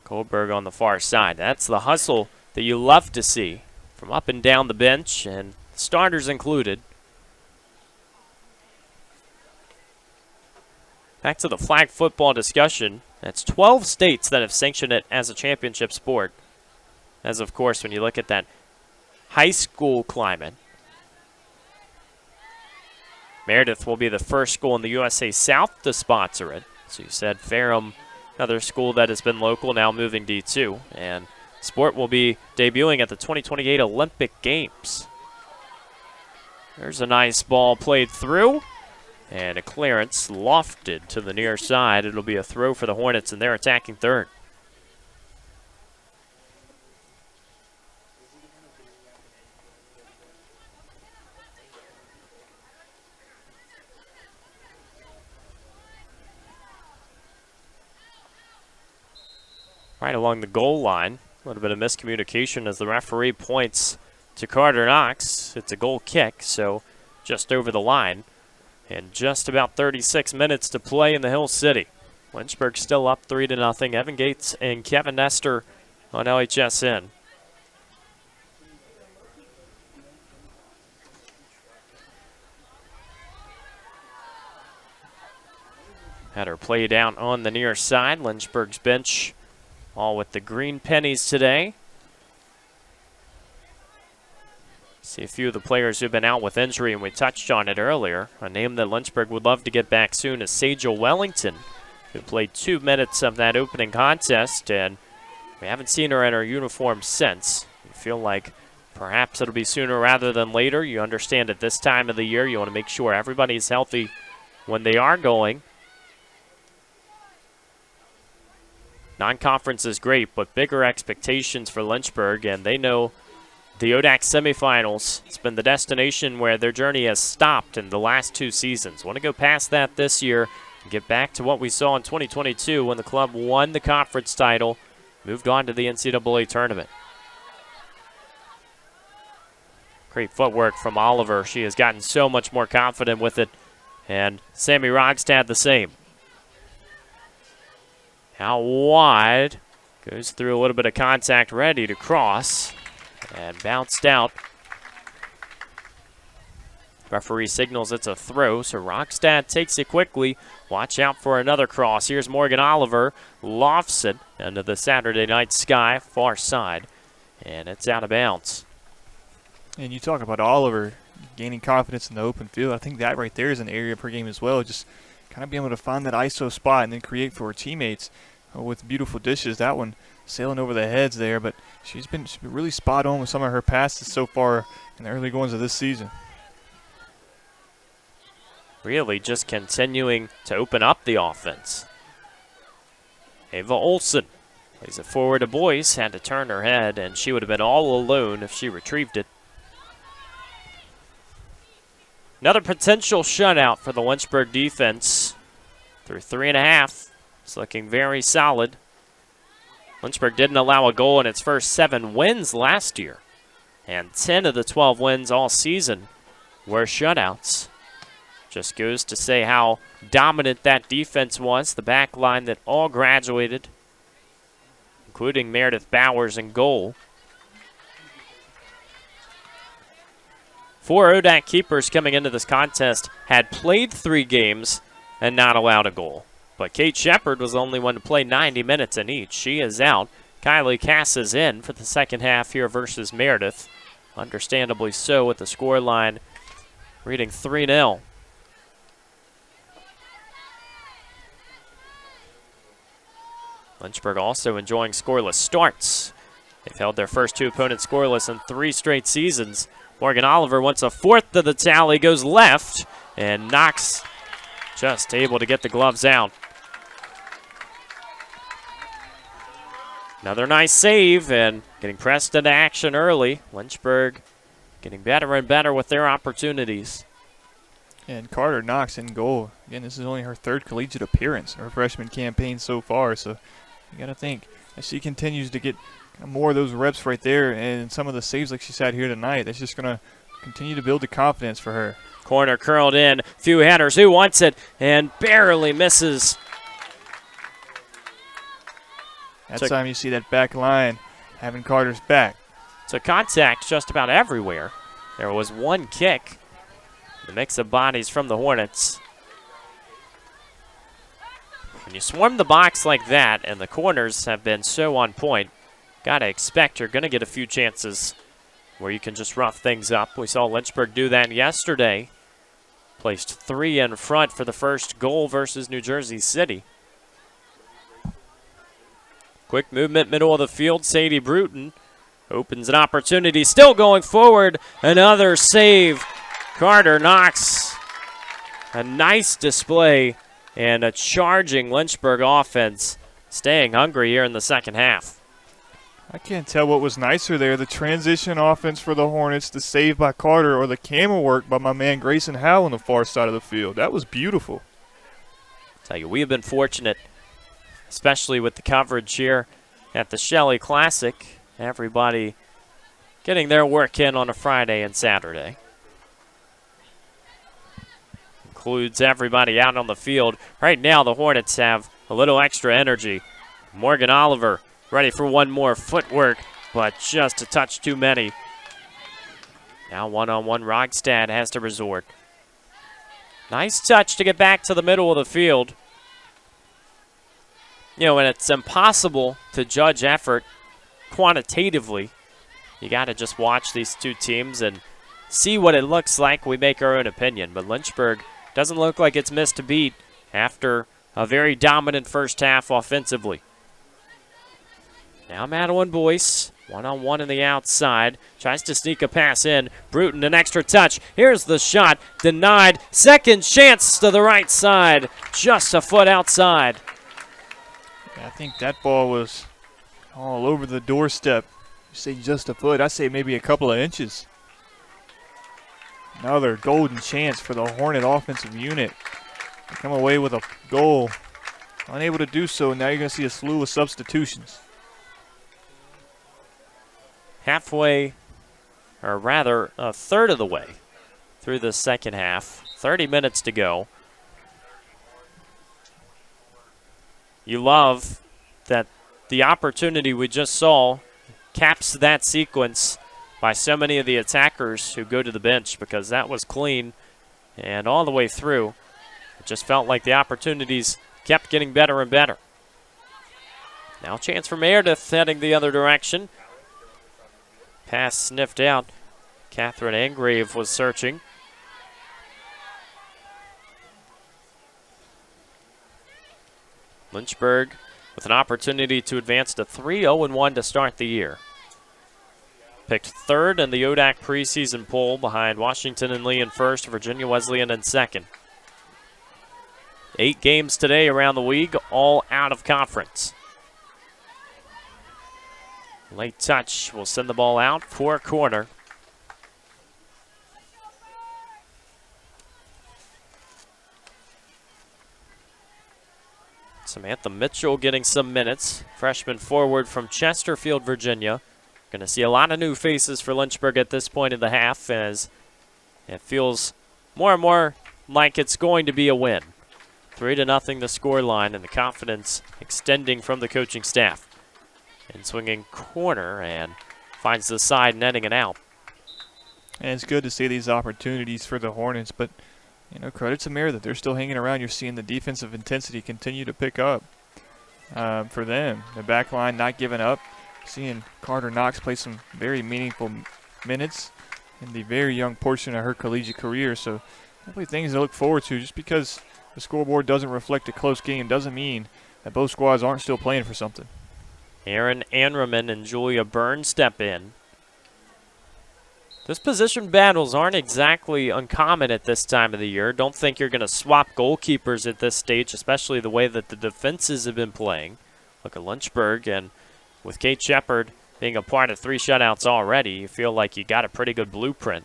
Goldberg on the far side. That's the hustle that you love to see from up and down the bench, and starters included. Back to the flag football discussion. That's 12 states that have sanctioned it as a championship sport. As, of course, when you look at that high school climate. Meredith will be the first school in the USA South to sponsor it. So you said Ferrum, another school that has been local, now moving D2. And sport will be debuting at the 2028 Olympic Games. There's a nice ball played through. And a clearance lofted to the near side. It'll be a throw for the Hornets, and they're attacking third. Right along the goal line. A little bit of miscommunication as the referee points to Carter Knox. It's a goal kick, so just over the line. And just about 36 minutes to play in the Hill City. Lynchburg still up 3-0. Evan Gates and Kevin Nestor on LHSN. Had her play down on the near side. Lynchburg's bench all with the green pennies today. See a few of the players who've been out with injury, and we touched on it earlier. A name that Lynchburg would love to get back soon is Sajal Wellington, who played 2 minutes of that opening contest, and we haven't seen her in her uniform since. You feel like perhaps it'll be sooner rather than later. You understand at this time of the year, you want to make sure everybody's healthy when they are going. Non-conference is great, but bigger expectations for Lynchburg, and they know the ODAC semifinals. It's been the destination where their journey has stopped in the last 2 seasons. Want to go past that this year and get back to what we saw in 2022 when the club won the conference title, moved on to the NCAA tournament. Great footwork from Oliver. She has gotten so much more confident with it, and Sammy Rogstad the same. Out wide, goes through a little bit of contact, ready to cross. And bounced out. Referee signals it's a throw, so Rogstad takes it quickly. Watch out for another cross. Here's Morgan Oliver. Lofts it into the Saturday night sky, far side. And it's out of bounds. And you talk about Oliver gaining confidence in the open field. I think that right there is an area per game as well. Just kind of being able to find that ISO spot and then create for her teammates with beautiful dishes. That one sailing over the heads there, but she's been really spot on with some of her passes so far in the early goings of this season. Really just continuing to open up the offense. Ava Olson plays it forward to Boyce, had to turn her head, and she would have been all alone if she retrieved it. Another potential shutout for the Lynchburg defense. Through 3.5. It's looking very solid. Lynchburg didn't allow a goal in its first 7 wins last year. And 10 of the 12 wins all season were shutouts. Just goes to say how dominant that defense was. The back line that all graduated, including Meredith Bowers in goal. 4 ODAC keepers coming into this contest had played 3 games and not allowed a goal. But Kate Shepard was the only one to play 90 minutes in each. She is out. Kylie Cass is in for the second half here versus Meredith. Understandably so, with the scoreline reading 3-0. Lynchburg also enjoying scoreless starts. They've held their first 2 opponents scoreless in 3 straight seasons. Morgan Oliver wants a 4th to the tally, goes left, and Knox just able to get the gloves out. Another nice save, and getting pressed into action early. Lynchburg getting better and better with their opportunities. And Carter Knox in goal. Again, this is only her 3rd collegiate appearance in her freshman campaign so far, so you got to think as she continues to get more of those reps right there and some of the saves like she's had here tonight, that's just going to continue to build the confidence for her. Corner curled in, few headers, who wants it, and barely misses. That time you see that back line having Carter's back. So contact just about everywhere. There was 1 kick. The mix of bodies from the Hornets. When you swarm the box like that and the corners have been so on point, gotta expect you're gonna get a few chances where you can just rough things up. We saw Lynchburg do that yesterday. Placed 3 in front for the first goal versus New Jersey City. Quick movement, middle of the field. Sadie Bruton opens an opportunity. Still going forward. Another save. Carter Knox. A nice display and a charging Lynchburg offense. Staying hungry here in the second half. I can't tell what was nicer there, the transition offense for the Hornets, the save by Carter, or the camera work by my man Grayson Howe on the far side of the field. That was beautiful. Tell you, we have been fortunate, especially with the coverage here at the Shelley Classic. Everybody getting their work in on a Friday and Saturday. Includes everybody out on the field. Right now, the Hornets have a little extra energy. Morgan Oliver ready for one more footwork, but just a touch too many. Now one-on-one, Rogstad has to resort. Nice touch to get back to the middle of the field. You know, and it's impossible to judge effort quantitatively. You got to just watch these two teams and see what it looks like. We make our own opinion, but Lynchburg doesn't look like it's missed a beat after a very dominant first half offensively. Now Madeline Boyce, one-on-one in the outside, tries to sneak a pass in. Bruton, an extra touch. Here's the shot, denied. Second chance to the right side, just a foot outside. Yeah, I think that ball was all over the doorstep. You say just a foot, I say maybe a couple of inches. Another golden chance for the Hornet offensive unit to come away with a goal. Unable to do so, now you're going to see a slew of substitutions. Halfway, or rather a third of the way through the second half. 30 minutes to go. You love that the opportunity we just saw caps that sequence by so many of the attackers who go to the bench, because that was clean and all the way through. It just felt like the opportunities kept getting better and better. Now a chance for Meredith heading the other direction. Pass sniffed out. Catherine Angrave was searching. Lynchburg with an opportunity to advance to 3-0-1 to start the year. Picked third in the ODAC preseason poll behind Washington and Lee in first, Virginia Wesleyan in second. 8 games today around the league, all out of conference. Late touch will send the ball out for a corner. Samantha Mitchell getting some minutes. Freshman forward from Chesterfield, Virginia. Going to see a lot of new faces for Lynchburg at this point in the half as it feels more and more like it's going to be a win. 3-0 the score line, and the confidence extending from the coaching staff. And swinging corner and finds the side, netting it out. And it's good to see these opportunities for the Hornets, but credit to Meredith. They're still hanging around. You're seeing the defensive intensity continue to pick up for them. The back line not giving up. Seeing Carter Knox play some very meaningful minutes in the very young portion of her collegiate career. So definitely things to look forward to. Just because the scoreboard doesn't reflect a close game doesn't mean that both squads aren't still playing for something. Aaron Angerman and Julia Burns step in. Those position battles aren't exactly uncommon at this time of the year. Don't think you're going to swap goalkeepers at this stage, especially the way that the defenses have been playing. Look at Lynchburg, and with Kate Shepard being a part of 3 shutouts already, you feel like you got a pretty good blueprint.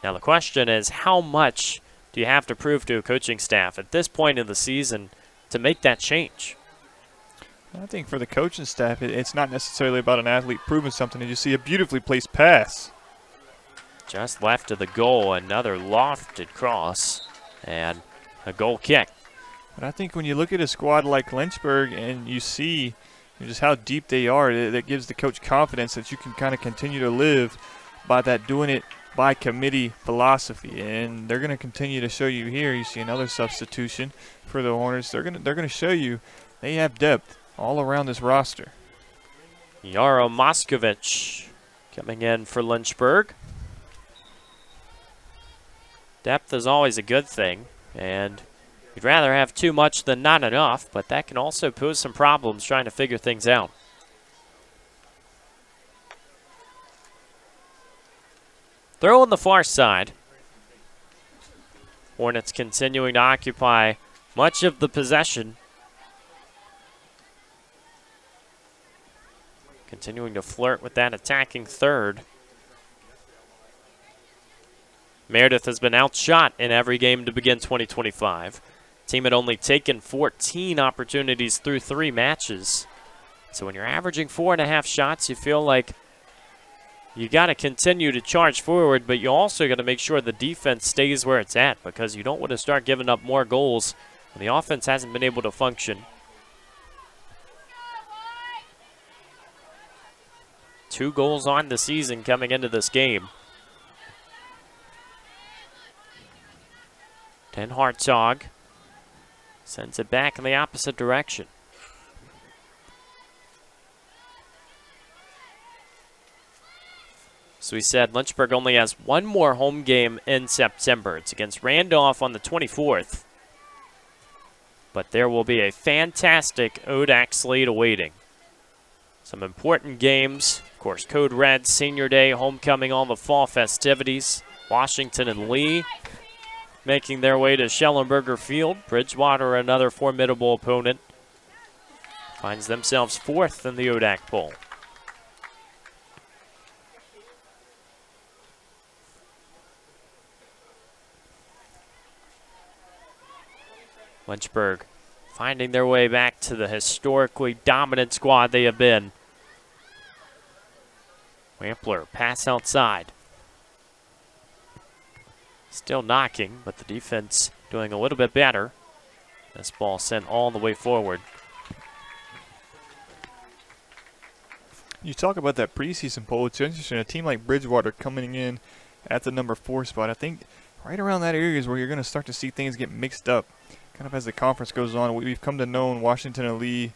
Now the question is, how much do you have to prove to a coaching staff at this point in the season to make that change? I think for the coaching staff, it's not necessarily about an athlete proving something. You see a beautifully placed pass. Just left of the goal, another lofted cross, and a goal kick. But I think when you look at a squad like Lynchburg and you see just how deep they are, that gives the coach confidence that you can kind of continue to live by that doing it by committee philosophy. And they're going to continue to show you here. You see another substitution for the Hornets. They're going to show you they have depth all around this roster. Yara Moskovich coming in for Lynchburg. Depth is always a good thing, and you'd rather have too much than not enough, but that can also pose some problems trying to figure things out. Throw on the far side. Hornets continuing to occupy much of the possession. Continuing to flirt with that attacking third. Meredith has been outshot in every game to begin 2025. Team had only taken 14 opportunities through 3 matches. So when you're averaging 4.5 shots, you feel like you got to continue to charge forward, but you also got to make sure the defense stays where it's at, because you don't want to start giving up more goals when the offense hasn't been able to function. 2 goals on the season coming into this game. Den Hartog sends it back in the opposite direction. So we said Lynchburg only has 1 more home game in September. It's against Randolph on the 24th. But there will be a fantastic ODAC slate awaiting. Some important games. Of course, Code Red, Senior Day, Homecoming, all the fall festivities. Washington and Lee making their way to Schellenberger Field. Bridgewater, another formidable opponent, finds themselves 4th in the ODAC poll. Lynchburg finding their way back to the historically dominant squad they have been. Wampler, pass outside. Still knocking, but the defense doing a little bit better. This ball sent all the way forward. You talk about that preseason poll. It's interesting. A team like Bridgewater coming in at the number 4 spot. I think right around that area is where you're going to start to see things get mixed up. Kind of as the conference goes on, we've come to know Washington and Lee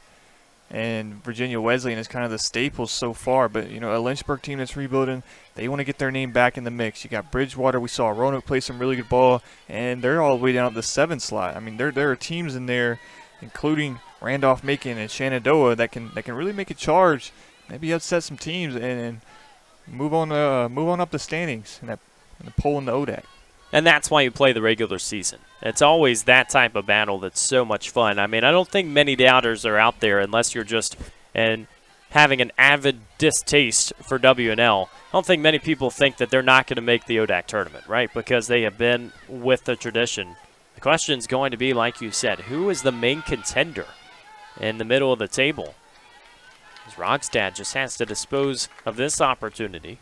and Virginia Wesleyan is kind of the staples so far. But, a Lynchburg team that's rebuilding, they want to get their name back in the mix. You got Bridgewater. We saw Roanoke play some really good ball, and they're all the way down at the 7th slot. I mean, there are teams in there, including Randolph-Macon and Shenandoah, that can really make a charge, maybe upset some teams, and move on up the standings in the poll in the ODAC. And that's why you play the regular season. It's always that type of battle that's so much fun. I mean, I don't think many doubters are out there unless you're just having an avid distaste for W&L. I don't think many people think that they're not going to make the ODAC tournament, right? Because they have been with the tradition. The question is going to be, like you said, who is the main contender? in the middle of the table. As Rogstad just has to dispose of this opportunity.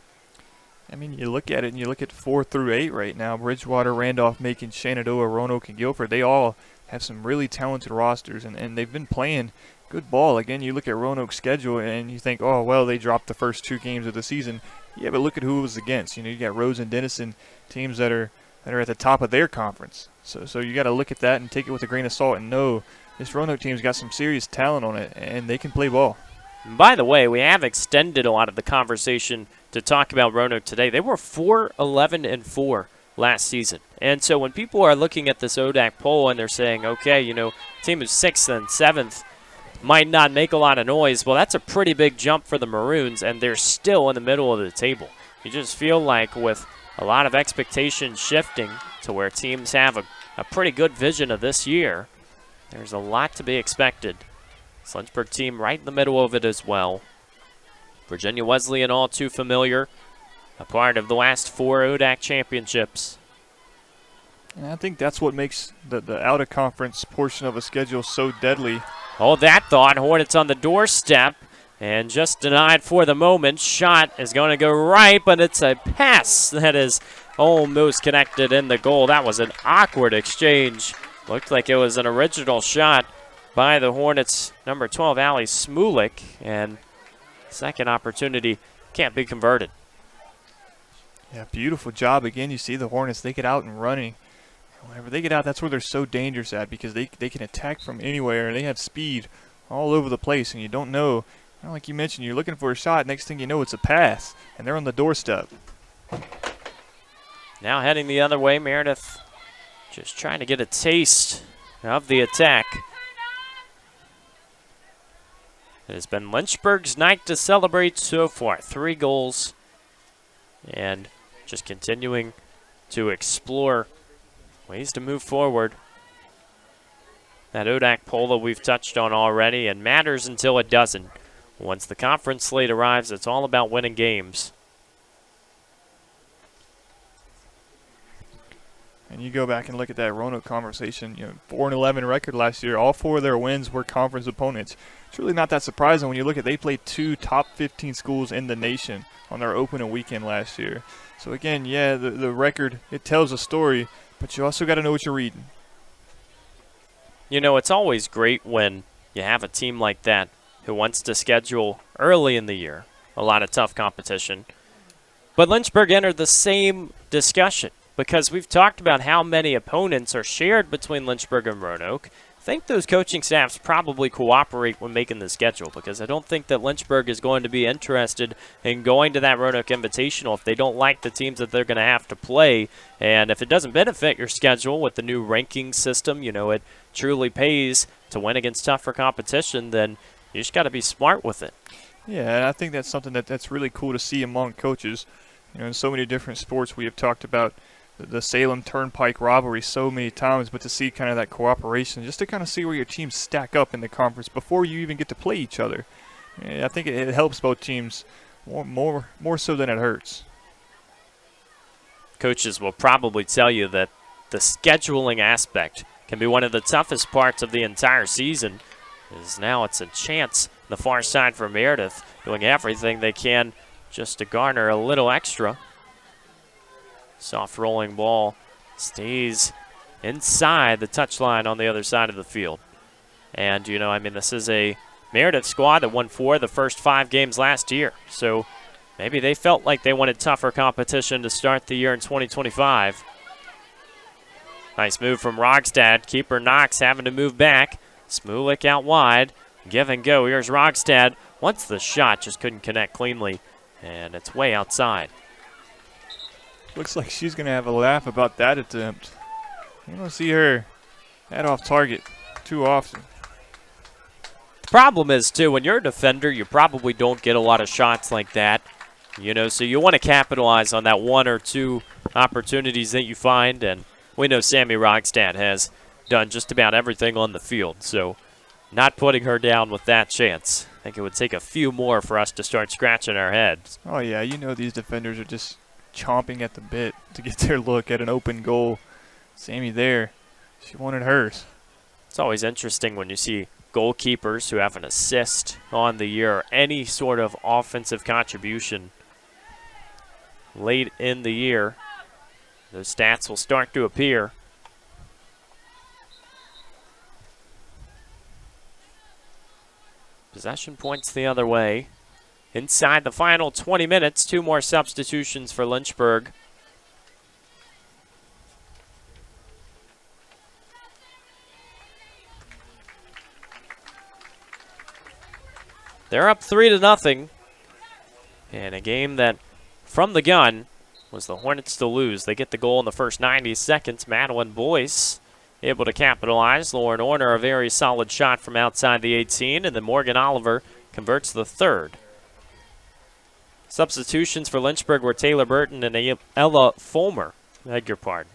I mean, you look at it and you look at 4 through 8 right now. Bridgewater, Randolph, Macon, Shenandoah, Roanoke, and Guilford. They all have some really talented rosters, and they've been playing good ball. Again, you look at Roanoke's schedule and you think, oh, well, they dropped the first 2 games of the season. Yeah, but look at who it was against. You know, you got Rose and Denison, teams that are at the top of their conference. So you got to look at that and take it with a grain of salt and know this Roanoke team's got some serious talent on it, and they can play ball. And by the way, we have extended a lot of the conversation to talk about Roanoke today. They were 4-11-4 last season. And so when people are looking at this ODAC poll and they're saying, okay, you know, team who's 6th and 7th might not make a lot of noise, well, that's a pretty big jump for the Maroons, and they're still in the middle of the table. You just feel like with a lot of expectations shifting to where teams have a pretty good vision of this year, there's a lot to be expected. This Lynchburg team right in the middle of it as well. Virginia Wesleyan, all too familiar, a part of the last 4 ODAC championships. And I think that's what makes the out-of-conference portion of a schedule so deadly. Oh, that thought. Hornets on the doorstep and just denied for the moment. Shot is going to go right, but it's a pass that is almost connected in the goal. That was an awkward exchange. Looked like it was an original shot by the Hornets' number 12, Allie Smulik, and second opportunity can't be converted. Yeah, beautiful job. Again, you see the Hornets, they get out and running. Whenever they get out, that's where they're so dangerous at, because they can attack from anywhere, and they have speed all over the place, and you don't know. Like you mentioned, you're looking for a shot. Next thing you know, it's a pass, and they're on the doorstep. Now heading the other way, Meredith just trying to get a taste of the attack. It has been Lynchburg's night to celebrate so far. 3 goals, and just continuing to explore ways to move forward. That ODAC poll that we've touched on already, and matters until it doesn't. Once the conference slate arrives, it's all about winning games. And you go back and look at that Roanoke conversation, 4-11 record last year. All 4 of their wins were conference opponents. It's really not that surprising when you look at they played 2 top 15 schools in the nation on their opening weekend last year. So again, yeah, the record, it tells a story, but you also got to know what you're reading. You know, it's always great when you have a team like that who wants to schedule early in the year a lot of tough competition. But Lynchburg entered the same discussion because we've talked about how many opponents are shared between Lynchburg and Roanoke. I think those coaching staffs probably cooperate when making the schedule, because I don't think that Lynchburg is going to be interested in going to that Roanoke Invitational if they don't like the teams that they're going to have to play. And if it doesn't benefit your schedule with the new ranking system, it truly pays to win against tougher competition, then you just got to be smart with it. Yeah, and I think that's something that's really cool to see among coaches. In so many different sports we have talked about the Salem Turnpike rivalry so many times, but to see kind of that cooperation, just to kind of see where your teams stack up in the conference before you even get to play each other. I think it helps both teams more so than it hurts. Coaches will probably tell you that the scheduling aspect can be one of the toughest parts of the entire season. As now it's a chance on the far side for Meredith, doing everything they can just to garner a little extra. Soft rolling ball stays inside the touchline on the other side of the field. And, this is a Meredith squad that won 4 of the first 5 games last year. So maybe they felt like they wanted tougher competition to start the year in 2025. Nice move from Rogstad. Keeper Knox having to move back. Smulik out wide. Give and go. Here's Rogstad. Once the shot just couldn't connect cleanly, and it's way outside. Looks like she's going to have a laugh about that attempt. You don't see her head off target too often. The problem is, too, when you're a defender, you probably don't get a lot of shots like that. So you want to capitalize on that 1 or 2 opportunities that you find, and we know Sammy Rogstad has done just about everything on the field, so not putting her down with that chance. I think it would take a few more for us to start scratching our heads. Oh, yeah, these defenders are just chomping at the bit to get their look at an open goal. Sammy there, she wanted hers. It's always interesting when you see goalkeepers who have an assist on the year, or any sort of offensive contribution late in the year, those stats will start to appear. Possession points the other way. Inside the final 20 minutes, 2 more substitutions for Lynchburg. They're up 3-0 in a game that, from the gun, was the Hornets to lose. They get the goal in the first 90 seconds. Madeline Boyce able to capitalize. Lauren Orner, a very solid shot from outside the 18, and then Morgan Oliver converts the third. Substitutions for Lynchburg were Taylor Burton and Ella Fulmer. Beg your pardon.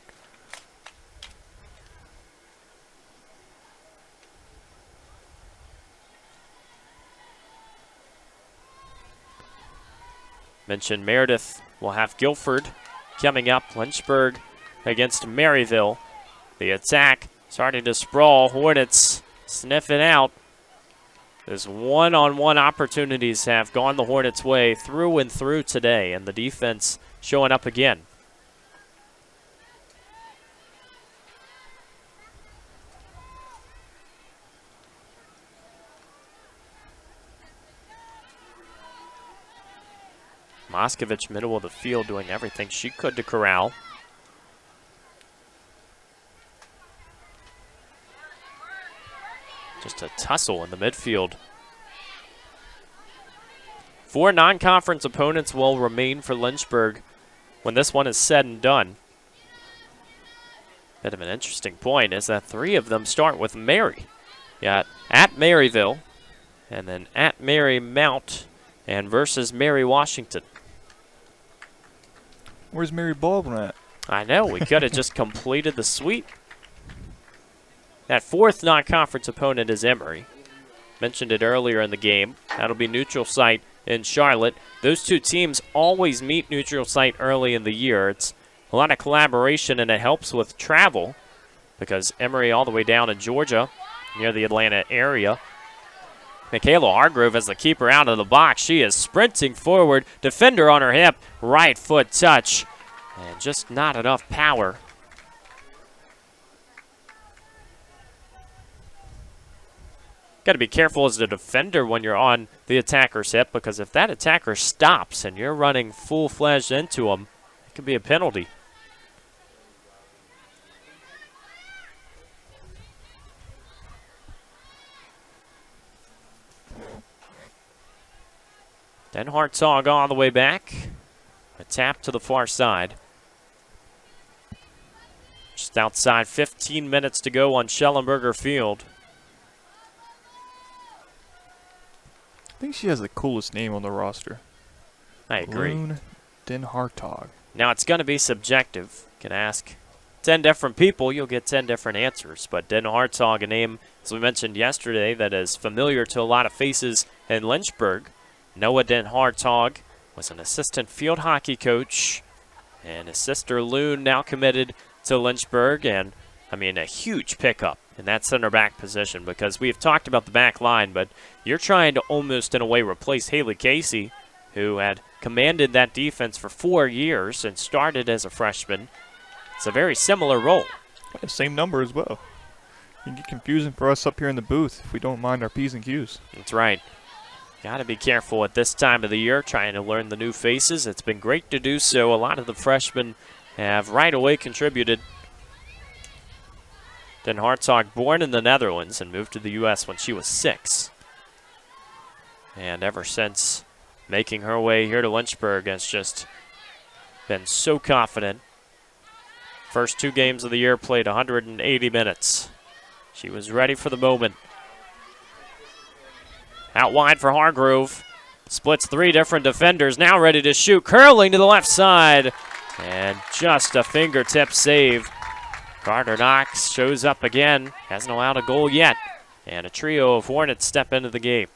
Mentioned Meredith will have Guilford coming up. Lynchburg against Maryville. The attack starting to sprawl. Hornets sniff it out. Those one-on-one opportunities have gone the Hornets' way through and through today, and the defense showing up again. Moskovich, middle of the field, doing everything she could to corral. Just a tussle in the midfield. 4 non-conference opponents will remain for Lynchburg when this one is said and done. Bit of an interesting point is that 3 of them start with Mary. You got at Maryville, and then at Marymount, and versus Mary Washington. Where's Mary Baldwin at? I know, we could have just completed the sweep. That 4th non-conference opponent is Emory. Mentioned it earlier in the game. That'll be neutral site in Charlotte. Those 2 teams always meet neutral site early in the year. It's a lot of collaboration, and it helps with travel because Emory all the way down in Georgia near the Atlanta area. Michaela Hargrove has the keeper out of the box. She is sprinting forward. Defender on her hip. Right foot touch. And just not enough power. Got to be careful as a defender when you're on the attacker's hip, because if that attacker stops and you're running full-fledged into him, it could be a penalty. Then Hartzog all the way back. A tap to the far side. Just outside 15 minutes to go on Schellenberger Field. I think she has the coolest name on the roster. I agree. Lune Den Hartog. Now, it's going to be subjective. You can ask 10 different people, you'll get 10 different answers. But Den Hartog, a name, as we mentioned yesterday, that is familiar to a lot of faces in Lynchburg. Noah Den Hartog was an assistant field hockey coach, and his sister Lune now committed to Lynchburg, and I mean a huge pickup in that center back position, because we've talked about the back line, but you're trying to almost in a way replace Haley Casey, who had commanded that defense for 4 years and started as a freshman. It's a very similar role. Same number as well. It can get confusing for us up here in the booth if we don't mind our P's and Q's. That's right. Got to be careful at this time of the year, trying to learn the new faces. It's been great to do so. A lot of the freshmen have right away contributed. Den Hartog, born in the Netherlands and moved to the U.S. when she was 6. And ever since making her way here to Lynchburg, has just been so confident. First 2 games of the year, played 180 minutes. She was ready for the moment. Out wide for Hargrove. Splits 3 different defenders, now ready to shoot. Curling to the left side. And just a fingertip save. Carter Knox shows up again. Hasn't allowed a goal yet. And a trio of Hornets step into the game.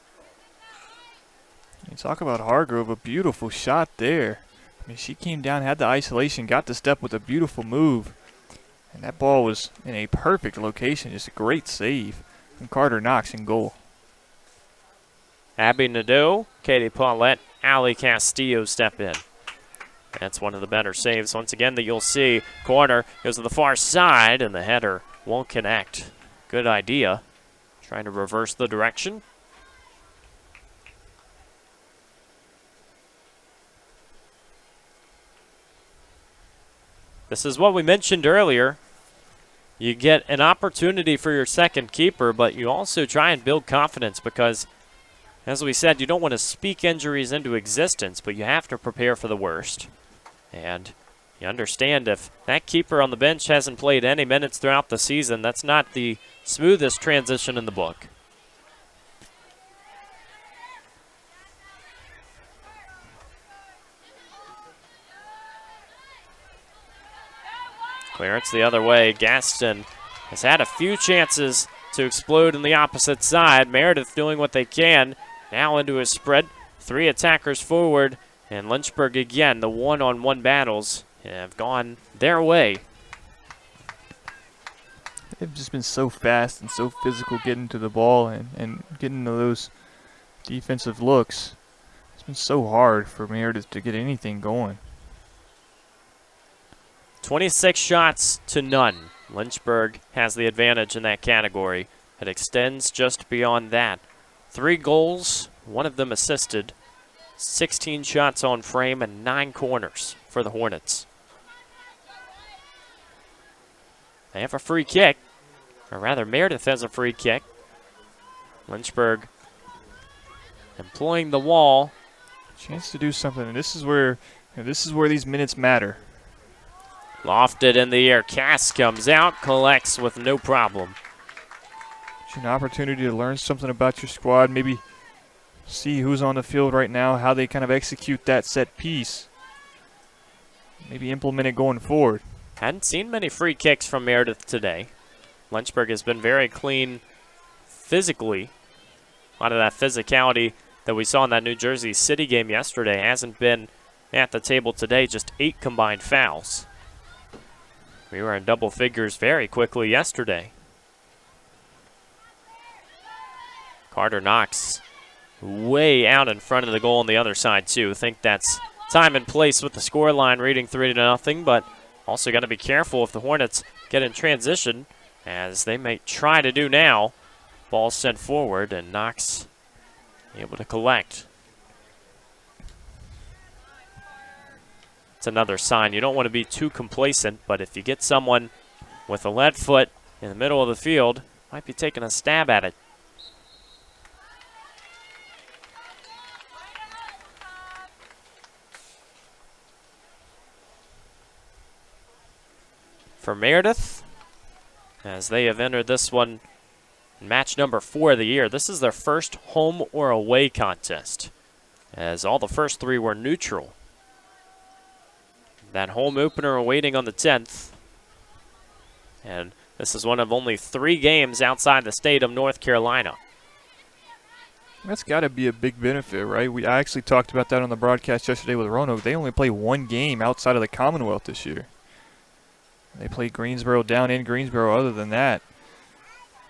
You talk about Hargrove, a beautiful shot there. I mean, she came down, had the isolation, got the step with a beautiful move. And that ball was in a perfect location, just a great save. And Carter Knox in goal. Abby Nadeau, Katie Paulette, Ali Castillo step in. That's one of the better saves once again that you'll see. Corner goes to the far side, and the header won't connect. Good idea. Trying to reverse the direction. This is what we mentioned earlier. You get an opportunity for your second keeper, but you also try and build confidence because, as we said, you don't want to speak injuries into existence, but you have to prepare for the worst. And you understand if that keeper on the bench hasn't played any minutes throughout the season, that's not the smoothest transition in the book. Clearance the other way. Gaston has had a few chances to explode in the opposite side. Meredith doing what they can. Now into his spread. 3 attackers forward. And Lynchburg again, the one-on-one battles have gone their way. They've just been so fast and so physical getting to the ball and getting to those defensive looks. It's been so hard for Meredith to get anything going. 26 shots to none. Lynchburg has the advantage in that category. It extends just beyond that. 3 goals, 1 of them assisted. 16 shots on frame and 9 corners for the Hornets. They have a free kick, or rather Meredith has a free kick. Lynchburg employing the wall. Chance to do something, and this is where these minutes matter. Lofted in the air. Cass comes out, collects with no problem. It's an opportunity to learn something about your squad, maybe see who's on the field right now, how they kind of execute that set piece. Maybe implement it going forward. Hadn't seen many free kicks from Meredith today. Lynchburg has been very clean physically. A lot of that physicality that we saw in that New Jersey City game yesterday hasn't been at the table today, just 8 combined fouls. We were in double figures very quickly yesterday. Carter Knox way out in front of the goal on the other side, too. I think that's time and place with the scoreline reading 3-0, but also got to be careful if the Hornets get in transition, as they may try to do now. Ball sent forward, and Knox able to collect. It's another sign. You don't want to be too complacent, but if you get someone with a lead foot in the middle of the field, might be taking a stab at it. For Meredith, as they have entered this one, match number 4 of the year. This is their first home or away contest, as all the first 3 were neutral. That home opener awaiting on the 10th. And this is one of only 3 games outside the state of North Carolina. That's got to be a big benefit, right? I actually talked about that on the broadcast yesterday with Roanoke. They only play 1 game outside of the Commonwealth this year. They play Greensboro down in Greensboro. Other than that,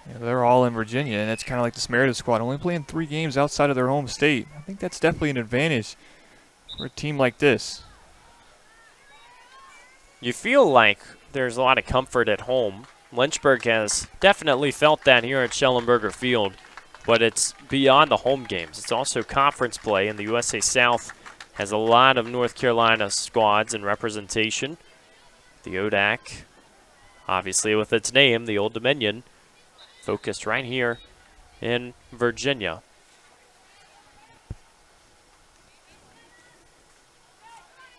they're all in Virginia, and it's kind of like the Meredith squad, only playing 3 games outside of their home state. I think that's definitely an advantage for a team like this. You feel like there's a lot of comfort at home. Lynchburg has definitely felt that here at Schellenberger Field, but it's beyond the home games. It's also conference play, and the USA South has a lot of North Carolina squads and representation. The ODAC, obviously with its name, the Old Dominion, focused right here in Virginia.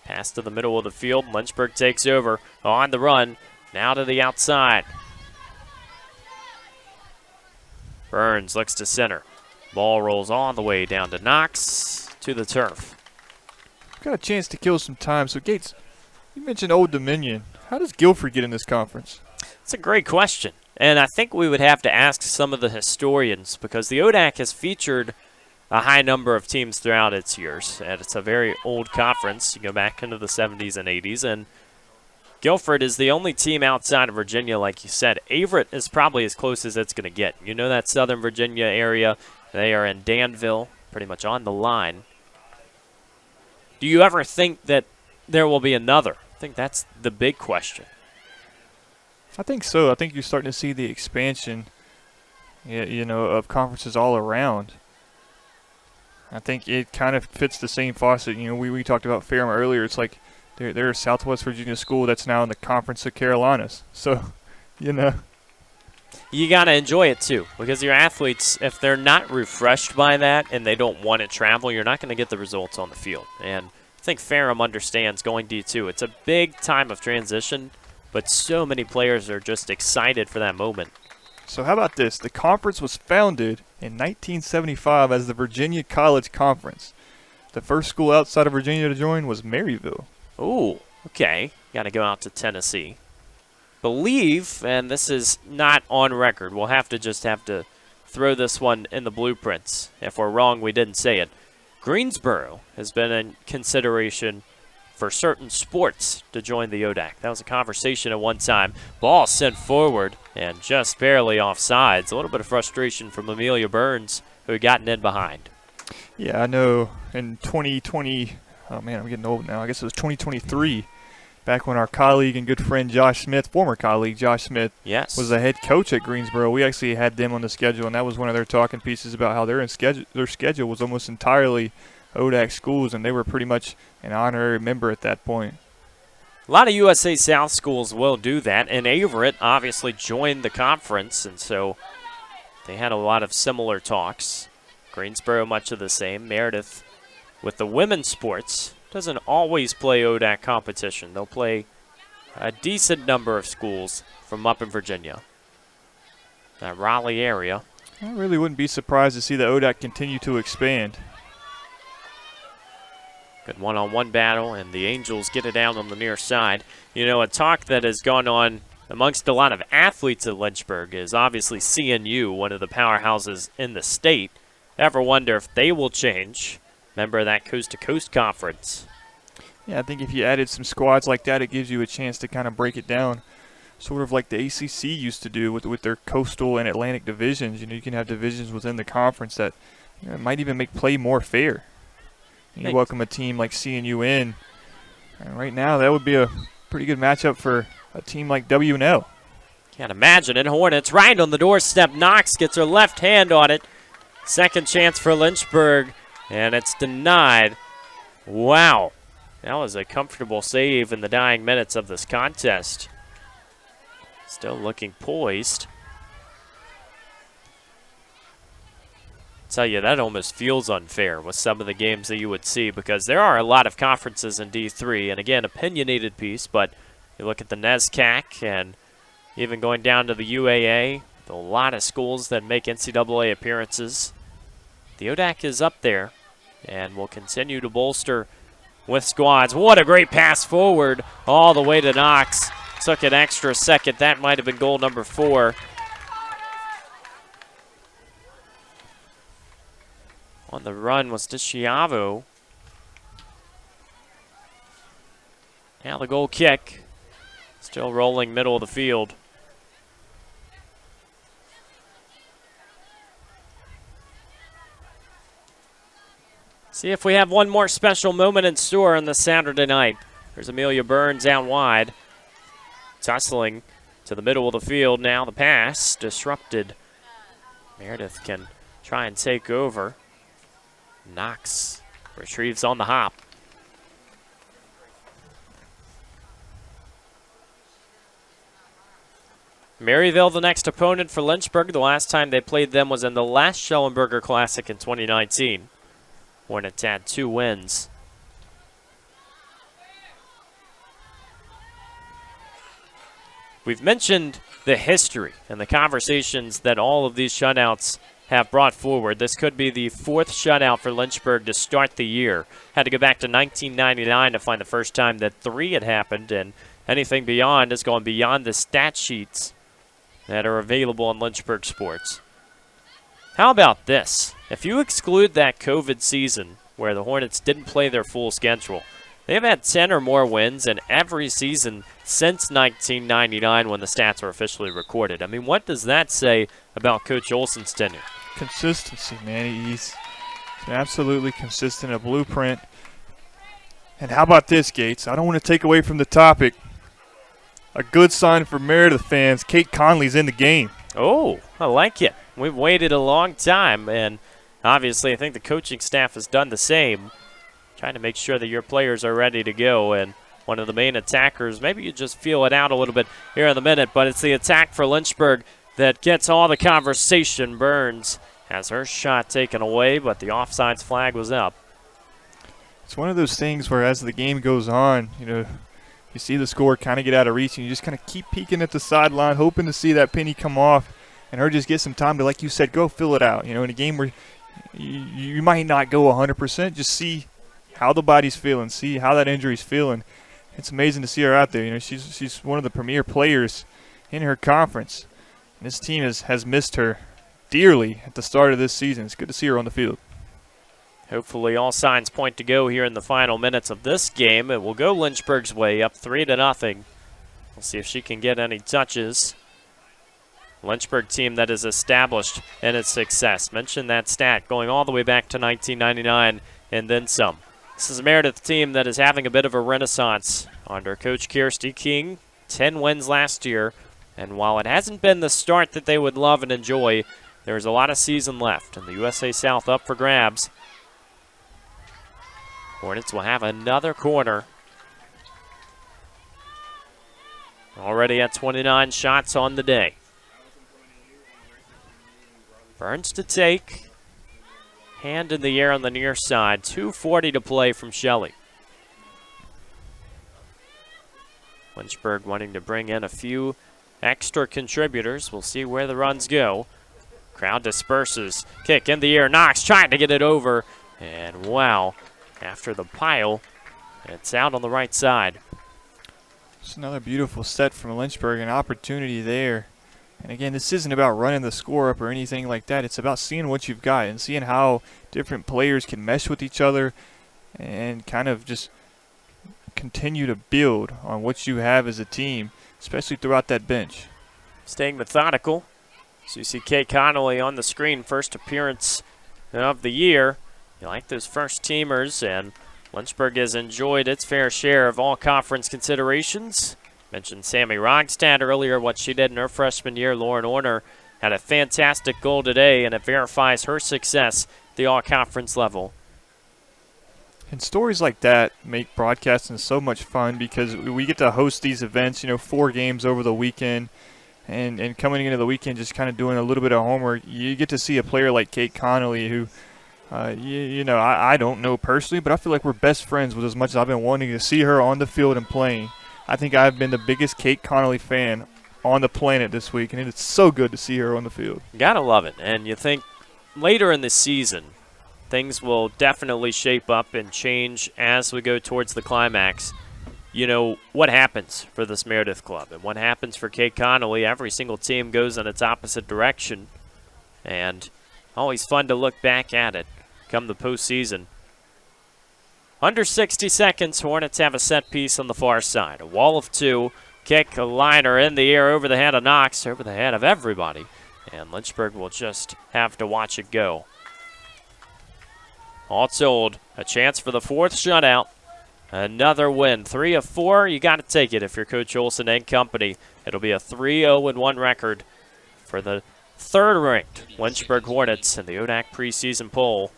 Pass to the middle of the field. Lynchburg takes over on the run. Now to the outside. Burns looks to center. Ball rolls all the way down to Knox to the turf. Got a chance to kill some time. So, Gates, you mentioned Old Dominion. How does Guilford get in this conference? It's a great question. And I think we would have to ask some of the historians, because the ODAC has featured a high number of teams throughout its years. And it's a very old conference. You go back into the 70s and 80s. And Guilford is the only team outside of Virginia, like you said. Averett is probably as close as it's going to get. You know that Southern Virginia area. They are in Danville, pretty much on the line. Do you ever think that there will be another? I think that's the big question. I think so. I think you're starting to see the expansion, of conferences all around. I think it kind of fits the same faucet. We talked about Fairham earlier. It's like they're a Southwest Virginia school that's now in the Conference of Carolinas. So, You got to enjoy it, too, because your athletes, if they're not refreshed by that and they don't want to travel, you're not going to get the results on the field. And I think Fairham understands going D2. It's a big time of transition, but so many players are just excited for that moment. So how about this? The conference was founded in 1975 as the Virginia College Conference. The first school outside of Virginia to join was Maryville. Ooh, okay. Got to go out to Tennessee. Believe, and this is not on record, we'll have to throw this one in the blueprints. If we're wrong, we didn't say it. Greensboro has been in consideration for certain sports to join the ODAC. That was a conversation at one time. Ball sent forward and just barely offsides. A little bit of frustration from Amelia Burns, who had gotten in behind. Yeah, I know. In 2020, oh man, I'm getting old now. I guess it was 2023, back when our colleague and good friend Josh Smith, former colleague Josh Smith, yes, was the head coach at Greensboro. We actually had them on the schedule, and that was one of their talking pieces about how their schedule was almost entirely ODAC schools, and they were pretty much an honorary member at that point. A lot of USA South schools will do that, and Averett obviously joined the conference, and so they had a lot of similar talks. Greensboro much of the same. Meredith with the women's sports doesn't always play ODAC competition. They'll play a decent number of schools from up in Virginia, that Raleigh area. I really wouldn't be surprised to see the ODAC continue to expand. Good one-on-one battle, and the Angels get it down on the near side. A talk that has gone on amongst a lot of athletes at Lynchburg is obviously CNU, one of the powerhouses in the state. Ever wonder if they will change? Member of that coast-to-coast conference. Yeah, I think if you added some squads like that, it gives you a chance to kind of break it down, sort of like the ACC used to do with their coastal and Atlantic divisions. You can have divisions within the conference that might even make play more fair. You welcome a team like CNU in, and right now that would be a pretty good matchup for a team like W&L. Can't imagine it. Hornets right on the doorstep. Knox gets her left hand on it. Second chance for Lynchburg, and it's denied. Wow. That was a comfortable save in the dying minutes of this contest. Still looking poised. Tell you, that almost feels unfair with some of the games that you would see, because there are a lot of conferences in D3, and again, opinionated piece, but you look at the NESCAC and even going down to the UAA, a lot of schools that make NCAA appearances. The ODAC is up there and will continue to bolster with squads. What a great pass forward all the way to Knox. Took an extra second. That might have been goal number 4. On the run was DiCiavo. Now the goal kick. Still rolling middle of the field. See if we have one more special moment in store on this Saturday night. There's Amelia Burns out wide. Tussling to the middle of the field. Now the pass disrupted. Meredith can try and take over. Knox retrieves on the hop. Maryville, the next opponent for Lynchburg. The last time they played them was in the last Schellenberger Classic in 2019. Hornets had 2 wins. We've mentioned the history and the conversations that all of these shutouts have brought forward. This could be the 4th shutout for Lynchburg to start the year. Had to go back to 1999 to find the first time that 3 had happened, and anything beyond has gone beyond the stat sheets that are available on Lynchburg Sports. How about this? If you exclude that COVID season where the Hornets didn't play their full schedule, They've had 10 or more wins in every season since 1999 when the stats were officially recorded. I mean, what does that say about Coach Olson's tenure? Consistency, man. He's absolutely consistent, a blueprint. And how about this, Gates? I don't want to take away from the topic. A good sign for Meredith fans, Kate Conley's in the game. Oh, I like it. We've waited a long time, and obviously I think the coaching staff has done the same, trying to make sure that your players are ready to go. And one of the main attackers, maybe you just feel it out a little bit here in the minute, but it's the attack for Lynchburg that gets all the conversation. Burns has her shot taken away, but the offsides flag was up. It's one of those things where as the game goes on, you see the score kind of get out of reach, and you just kind of keep peeking at the sideline, hoping to see that penny come off, and her just get some time to, like you said, go fill it out. In a game where you might not go 100%, just see how the body's feeling, see how that injury's feeling. It's amazing to see her out there. She's one of the premier players in her conference, and this team has missed her dearly at the start of this season. It's good to see her on the field. Hopefully all signs point to go here in the final minutes of this game. It will go Lynchburg's way, up 3-0. We'll see if she can get any touches. Lynchburg team that is established in its success. Mentioned that stat going all the way back to 1999 and then some. This is a Meredith team that is having a bit of a renaissance under Coach Kirsty King. 10 wins last year, and while it hasn't been the start that they would love and enjoy, there's a lot of season left, and the USA South up for grabs. Hornets will have another corner. Already at 29 shots on the day. Burns to take. Hand in the air on the near side. 2:40 to play from Shelley. Lynchburg wanting to bring in a few extra contributors. We'll see where the runs go. Crowd disperses. Kick in the air. Knox trying to get it over. And wow. After the pile, it's out on the right side. It's another beautiful set from Lynchburg, an opportunity there. And again, this isn't about running the score up or anything like that. It's about seeing what you've got and seeing how different players can mesh with each other and kind of just continue to build on what you have as a team, especially throughout that bench. Staying methodical. So you see Kate Connolly on the screen, first appearance of the year. You like those first teamers, and Lynchburg has enjoyed its fair share of all conference considerations. Mentioned Sammy Rogstad earlier, what she did in her freshman year. Lauren Orner had a fantastic goal today, and it verifies her success at the all-conference level. And stories like that make broadcasting so much fun because we get to host these events, 4 games over the weekend. And coming into the weekend just kind of doing a little bit of homework, you get to see a player like Kate Connolly who I don't know personally, but I feel like we're best friends with as much as I've been wanting to see her on the field and playing. I think I've been the biggest Kate Connolly fan on the planet this week, and it's so good to see her on the field. Gotta love it. And you think later in the season, things will definitely shape up and change as we go towards the climax. What happens for this Meredith club and what happens for Kate Connolly. Every single team goes in its opposite direction, and always fun to look back at it come the postseason. Under 60 seconds, Hornets have a set piece on the far side. A wall of 2, kick, a liner in the air over the head of Knox, over the head of everybody. And Lynchburg will just have to watch it go. All told, a chance for the 4th shutout. Another win. 3 of 4, you got to take it if you're Coach Olson and company. It'll be a 3-0-1 record for the 3rd-ranked Lynchburg Hornets in the ODAC preseason poll.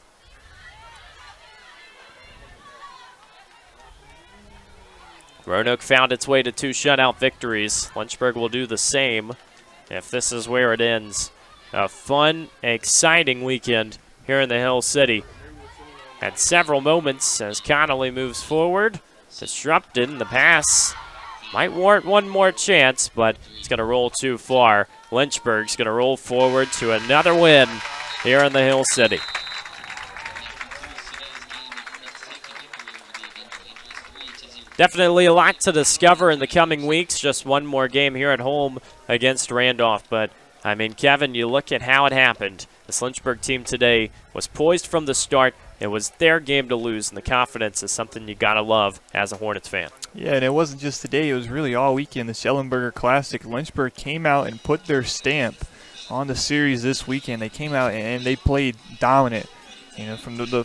Roanoke found its way to 2 shutout victories. Lynchburg will do the same if this is where it ends. A fun, exciting weekend here in the Hill City. Had several moments as Connolly moves forward. Disrupted in the pass. Might warrant one more chance, but it's going to roll too far. Lynchburg's going to roll forward to another win here in the Hill City. Definitely a lot to discover in the coming weeks. Just one more game here at home against Randolph. But, I mean, Kevin, you look at how it happened. This Lynchburg team today was poised from the start. It was their game to lose, and the confidence is something you got to love as a Hornets fan. Yeah, and it wasn't just today. It was really all weekend. The Schellenberger Classic. Lynchburg came out and put their stamp on the series this weekend. They came out and they played dominant. You know, from the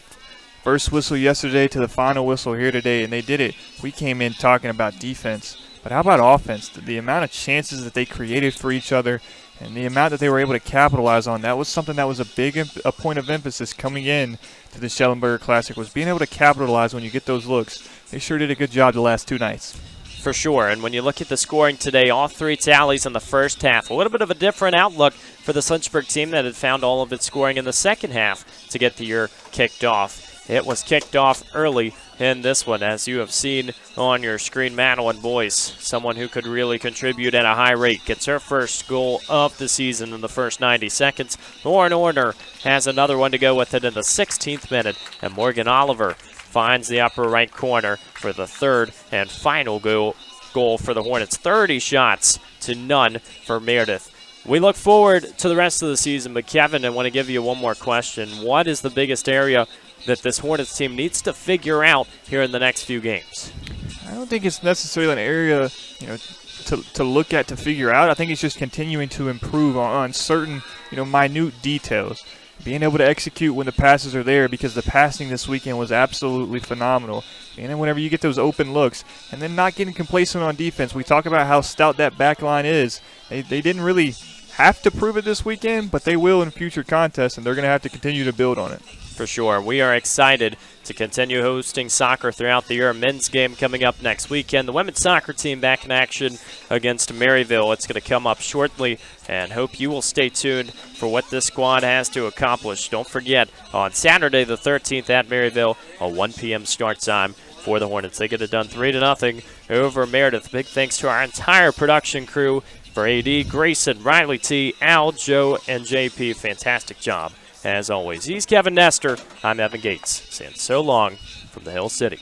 first whistle yesterday to the final whistle here today, and they did it. We came in talking about defense, but how about offense? The amount of chances that they created for each other and the amount that they were able to capitalize on, that was something that was a point of emphasis coming in to the Schellenberger Classic, was being able to capitalize when you get those looks. They sure did a good job the last 2 nights. For sure, and when you look at the scoring today, all 3 tallies in the first half. A little bit of a different outlook for the Lynchburg team that had found all of its scoring in the second half to get the year kicked off. It was kicked off early in this one, as you have seen on your screen. Madeline Boyce, someone who could really contribute at a high rate, gets her first goal of the season in the first 90 seconds. Lauren Orner has another one to go with it in the 16th minute, and Morgan Oliver finds the upper right corner for the third and final goal for the Hornets. 30 shots to none for Meredith. We look forward to the rest of the season, but Kevin, I want to give you one more question. What is the biggest area that this Hornets team needs to figure out here in the next few games? I don't think it's necessarily an area, to look at to figure out. I think it's just continuing to improve on certain, minute details. Being able to execute when the passes are there, because the passing this weekend was absolutely phenomenal. And then whenever you get those open looks, and then not getting complacent on defense. We talk about how stout that back line is. They didn't really have to prove it this weekend, but they will in future contests, and they're going to have to continue to build on it. For sure. We are excited to continue hosting soccer throughout the year. Men's game coming up next weekend. The women's soccer team back in action against Maryville. It's going to come up shortly, and hope you will stay tuned for what this squad has to accomplish. Don't forget, on Saturday the 13th at Maryville, a 1 p.m. start time for the Hornets. They get it done 3-0 over Meredith. Big thanks to our entire production crew. For AD, Grayson, Riley T, Al, Joe, and JP. Fantastic job, as always. He's Kevin Nestor. I'm Evan Gates, saying so long from the Hill City.